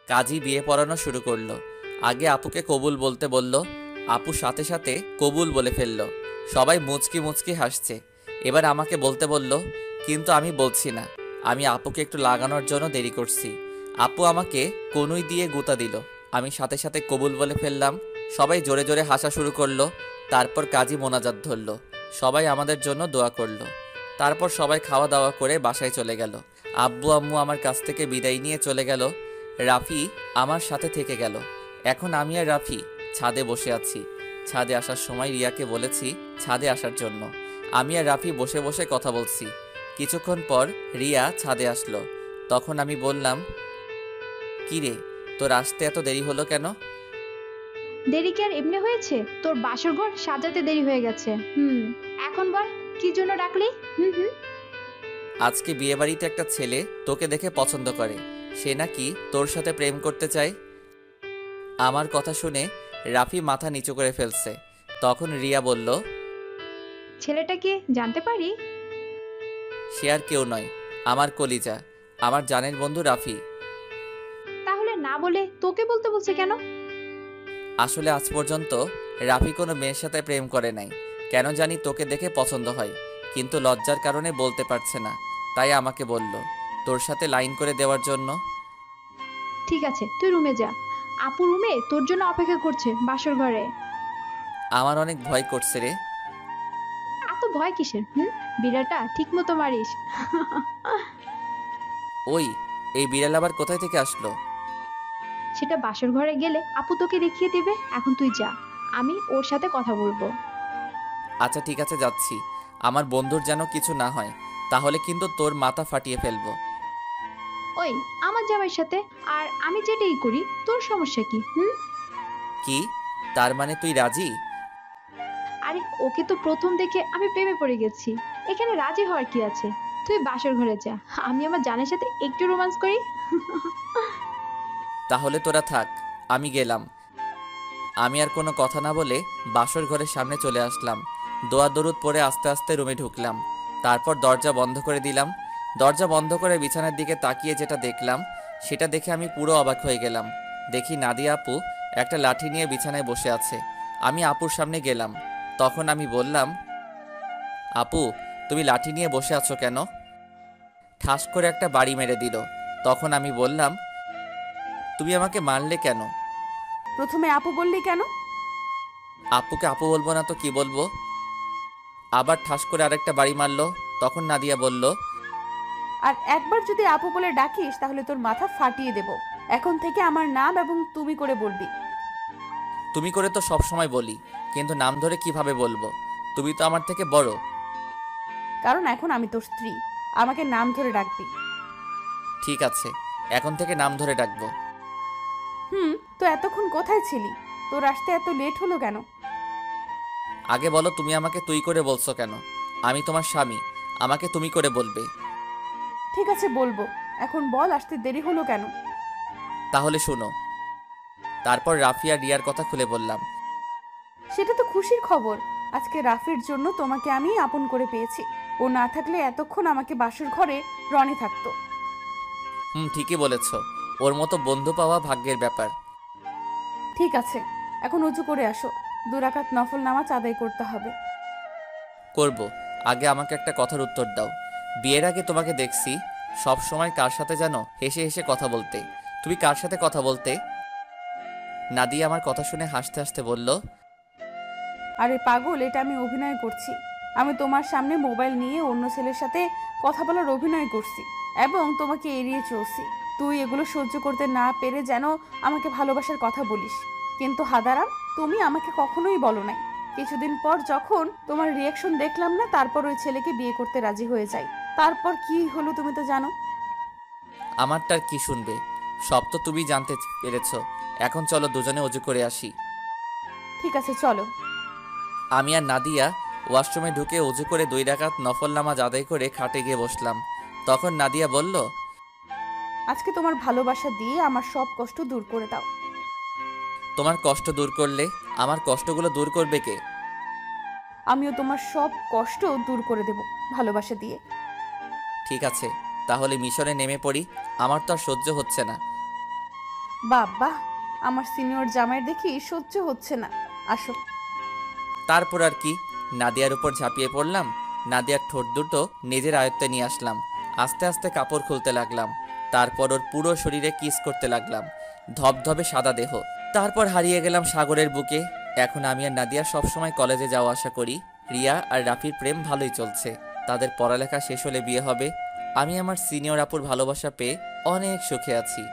কাজী বিয়ে পড়ানো শুরু করলো। আগে আপুকে কবুল বলতে বলল, আপু সাথে সাথে কবুল বলে ফেললো। সবাই মুচকি মুচকি হাসছে। এবার আমাকে বলতে বলল, কিন্তু আমি বলছি না, আমি আপুকে একটু লাগানোর জন্য দেরি করছি। আপু আমাকে কনুই দিয়ে গুঁতা দিল। আমি সাথে সাথে কবুল বলে ফেললাম। সবাই জোরে জোরে হাসা শুরু করলো। তারপর কাজী মোনাজাত ধরলো। সবাই আমাদের জন্য দোয়া করলো। তারপর সবাই খাওয়া দাওয়া করে বাসায় চলে গেল। আব্বু আম্মু আমার কাছ থেকে বিদায় নিয়ে চলে গেল। রাফি আমার সাথে থেকে গেল। এখন আমি আর রাফি ছাদে বসে আছি। ছাদে আসার সময় রিয়াকে বলেছি ছাদে আসার জন্য। আমি আর রাফি বসে বসে কথা বলছি। কিছুক্ষণ পর রিয়া ছাদে আসলো। তখন আমি বললাম, কি রে, তোর আসতে এত দেরি হলো কেন? দেরি কি আর এমনি হয়েছে? তোর বাসর ঘর সাজাতে দেরি হয়ে গেছে। এখন বল, কি জন্য ডাকলি? আজকে বিয়েবাড়িতে একটা ছেলে তোকে দেখে পছন্দ করে, সে নাকি তোর সাথে প্রেম করতে চায়। আমার কথা শুনে রাফি মাথা নিচু করে ফেলছে। তখন রিয়া বলল, ছেলেটাকে জানতে পারি? সে আর কেউ নয়, আমার কলিজা, আমার জানের বন্ধু রাফি। তাহলে না বলে তোকে বলতে বলছে কেন? আসলে আজ পর্যন্ত রাফি কোনো মেয়ের সাথে প্রেম করে নাই। কেন জানি তোকে দেখে পছন্দ হয়, কিন্তু লজ্জার কারণে বলতে পারছে না, তাই আমাকে বলল তোর সাথে লাইন করে দেওয়ার জন্য। ঠিক আছে, তুই রুমে যা। আপু রুমে তোর জন্য অপেক্ষা করছে বাসর ঘরে। আমার অনেক ভয় করছে রে। এত ভয় কিসের? বিড়ালটা ঠিক মতো মারিস। ওই, এই বিড়াল আবার কোথায় থেকে আসলো? সেটা বাসর ঘরে গেলে আপু তোকে দেখিয়ে দেবে। এখন তুই যা, আমি ওর সাথে কথা বলবো। আচ্ছা ঠিক আছে, যাচ্ছি। আমার বন্ধুর যেন কিছু না হয়, তাহলে কিন্তু তোর মাথা ফাটিয়ে ফেলবো। ওই, আমার জামাইয়ের সাথে আর আমি যেটাই করি তোর সমস্যা কি? কি? তার মানে তুই রাজি? আরে ওকে তো প্রথম দেখে আমি প্রেমে পড়ে গেছি, এখানে রাজি হওয়ার কি আছে? তুই বাসর ঘরে যা, আমি আমার জানের সাথে একটু রোমান্স করি। তাহলে তোরা থাক, আমি গেলাম। আমি আর কোনো কথা না বলে বাসর ঘরের সামনে চলে আসলাম। দোয়া দরুদ পরে আস্তে আস্তে রুমে ঢুকলাম। তারপর দরজা বন্ধ করে দিলাম। দরজা বন্ধ করে বিছানার দিকে তাকিয়ে যেটা দেখলাম, সেটা দেখে আমি পুরো অবাক হয়ে গেলাম। দেখি নাদিয়া আপু একটা লাঠি নিয়ে বিছানায় বসে আছে। আমি আপুর সামনে গেলাম। তখন আমি বললাম, আপু তুমি লাঠি নিয়ে বসে আছো কেন? ঠাস করে একটা বাড়ি মেরে দিল। তখন আমি বললাম, তুমি আমাকে মারলে কেন? প্রথমে আপু বললি কেন? আপুকে আপু বলবো না তো কি বলবো? আবার ঠাস করে আরেকটা বাড়ি মারলো। তখন নাদিয়া বলল, আর একবার যদি আপু বলে ডাকিস তাহলে তোর মাথা ফাটিয়ে দেব। এখন থেকে আমার নাম এবং তুমি করে বলবি। তুমি করে তো সব সময় বলি, কিন্তু নাম ধরে কিভাবে বলবো? তুমি তো আমার থেকে বড়। কারণ এখন আমি তোর স্ত্রী, আমাকে নাম ধরে ডাকবি। ঠিক আছে, এখন থেকে নাম ধরে ডাকবো। তো এতক্ষণ কোথায় ছিলি? তোর আসতে এত লেট হলো কেন? আগে বলো, তুমি আমাকে তুই করে বলছো কেন? আমি তোমার স্বামী, আমাকে তুমি করে বলবে। ঠিক আছে বলবো, এখন বল আসতে দেরি হলো কেন? তাহলে শোনো। তারপর রাফি আর রিয়ার কথা খুলে বললাম। সেটা তো খুশির খবর। আজকে রাফির জন্য তোমাকে আমি আপন করে পেয়েছি। ও না থাকলে এতক্ষণ আমাকে বাসর ঘরে রনি থাকতো। ঠিকই বলেছ, ওর মতো বন্ধু পাওয়া ভাগ্যের ব্যাপার। ঠিক আছে, এখন উঁচু করে আসো, 2 রাকাত নফল নামাজ আদায় করতে হবে। করব, আগে আমাকে একটা কথার উত্তর দাও। বিয়ের আগে তোমাকে দেখছি সব সময় কার সাথে যেন হেসে হেসে কথা বলতে। তুমি কার সাথে কথা বলতে? নাদিয়া আমার কথা শুনে হাসতে হাসতে বলল, আরে পাগল, এটা আমি অভিনয় করছি। আমি তোমার সামনে মোবাইল নিয়ে অন্য ছেলের সাথে কথা বলার অভিনয় করছি এবং তোমাকে এড়িয়ে চলছি। তুই এগুলো সহ্য করতে না পেরে যেন আমাকে ভালোবাসার কথা বলিস, কিন্তু হাদারাম তুমি আমাকে কখনোই বলো নাই। কিছুদিন পর যখন তোমার রিয়াকশন দেখলাম না, তারপর ওই ছেলেকে বিয়ে করতে রাজি হয়ে যাই। তারপর কি হলো তুমি তো জানো। আমারটার কি শুনবে? সব তো তুমি জানতে পেরেছ। এখন চলো দুজনে অজু করে আসি। ঠিক আছে চলো। আমি আর নাদিয়া ওয়াশরুমে ঢুকে অজু করে 2 রাকাত নফল নামাজ আদায় করে খাটে গিয়ে বসলাম। তখন নাদিয়া বলল, আজকে তোমার ভালোবাসা দিয়ে আমার সব কষ্ট দূর করে দাও। তোমার কষ্ট দূর করলে আমার কষ্টগুলো দূর করবে কে? আমিও তোমার সব কষ্ট দূর করে দেব ভালোবাসা দিয়ে। ঠিক আছে, তাহলে মিশনে নেমে পড়ি। আমার তো আর সহ্য হচ্ছে না। বাবা, আমার সিনিয়র জামাইয়ের দেখি সহ্য হচ্ছে না। আসো। তারপর আর কি, নাদিয়ার উপর ঝাঁপিয়ে পড়লাম। নাদিয়ার ঠোঁট দুটো নিজের আয়ত্তে নিয়ে আসলাম। আস্তে আস্তে কাপড় খুলতে লাগলাম। তারপর ওর পুরো শরীরে কিস করতে লাগলাম। ধবধবে সাদা দেহ। তারপর হারিয়ে গেলাম সাগরের বুকে। এখন আমি আর নাদিয়া সবসময় কলেজে যাওয়া আসা করি। রিয়া আর রাফির প্রেম ভালোই চলছে। তাদের পড়ালেখা শেষ হলে বিয়ে হবে। আমি আমার সিনিয়র আপুর ভালোবাসা পেয়ে অনেক সুখে আছি।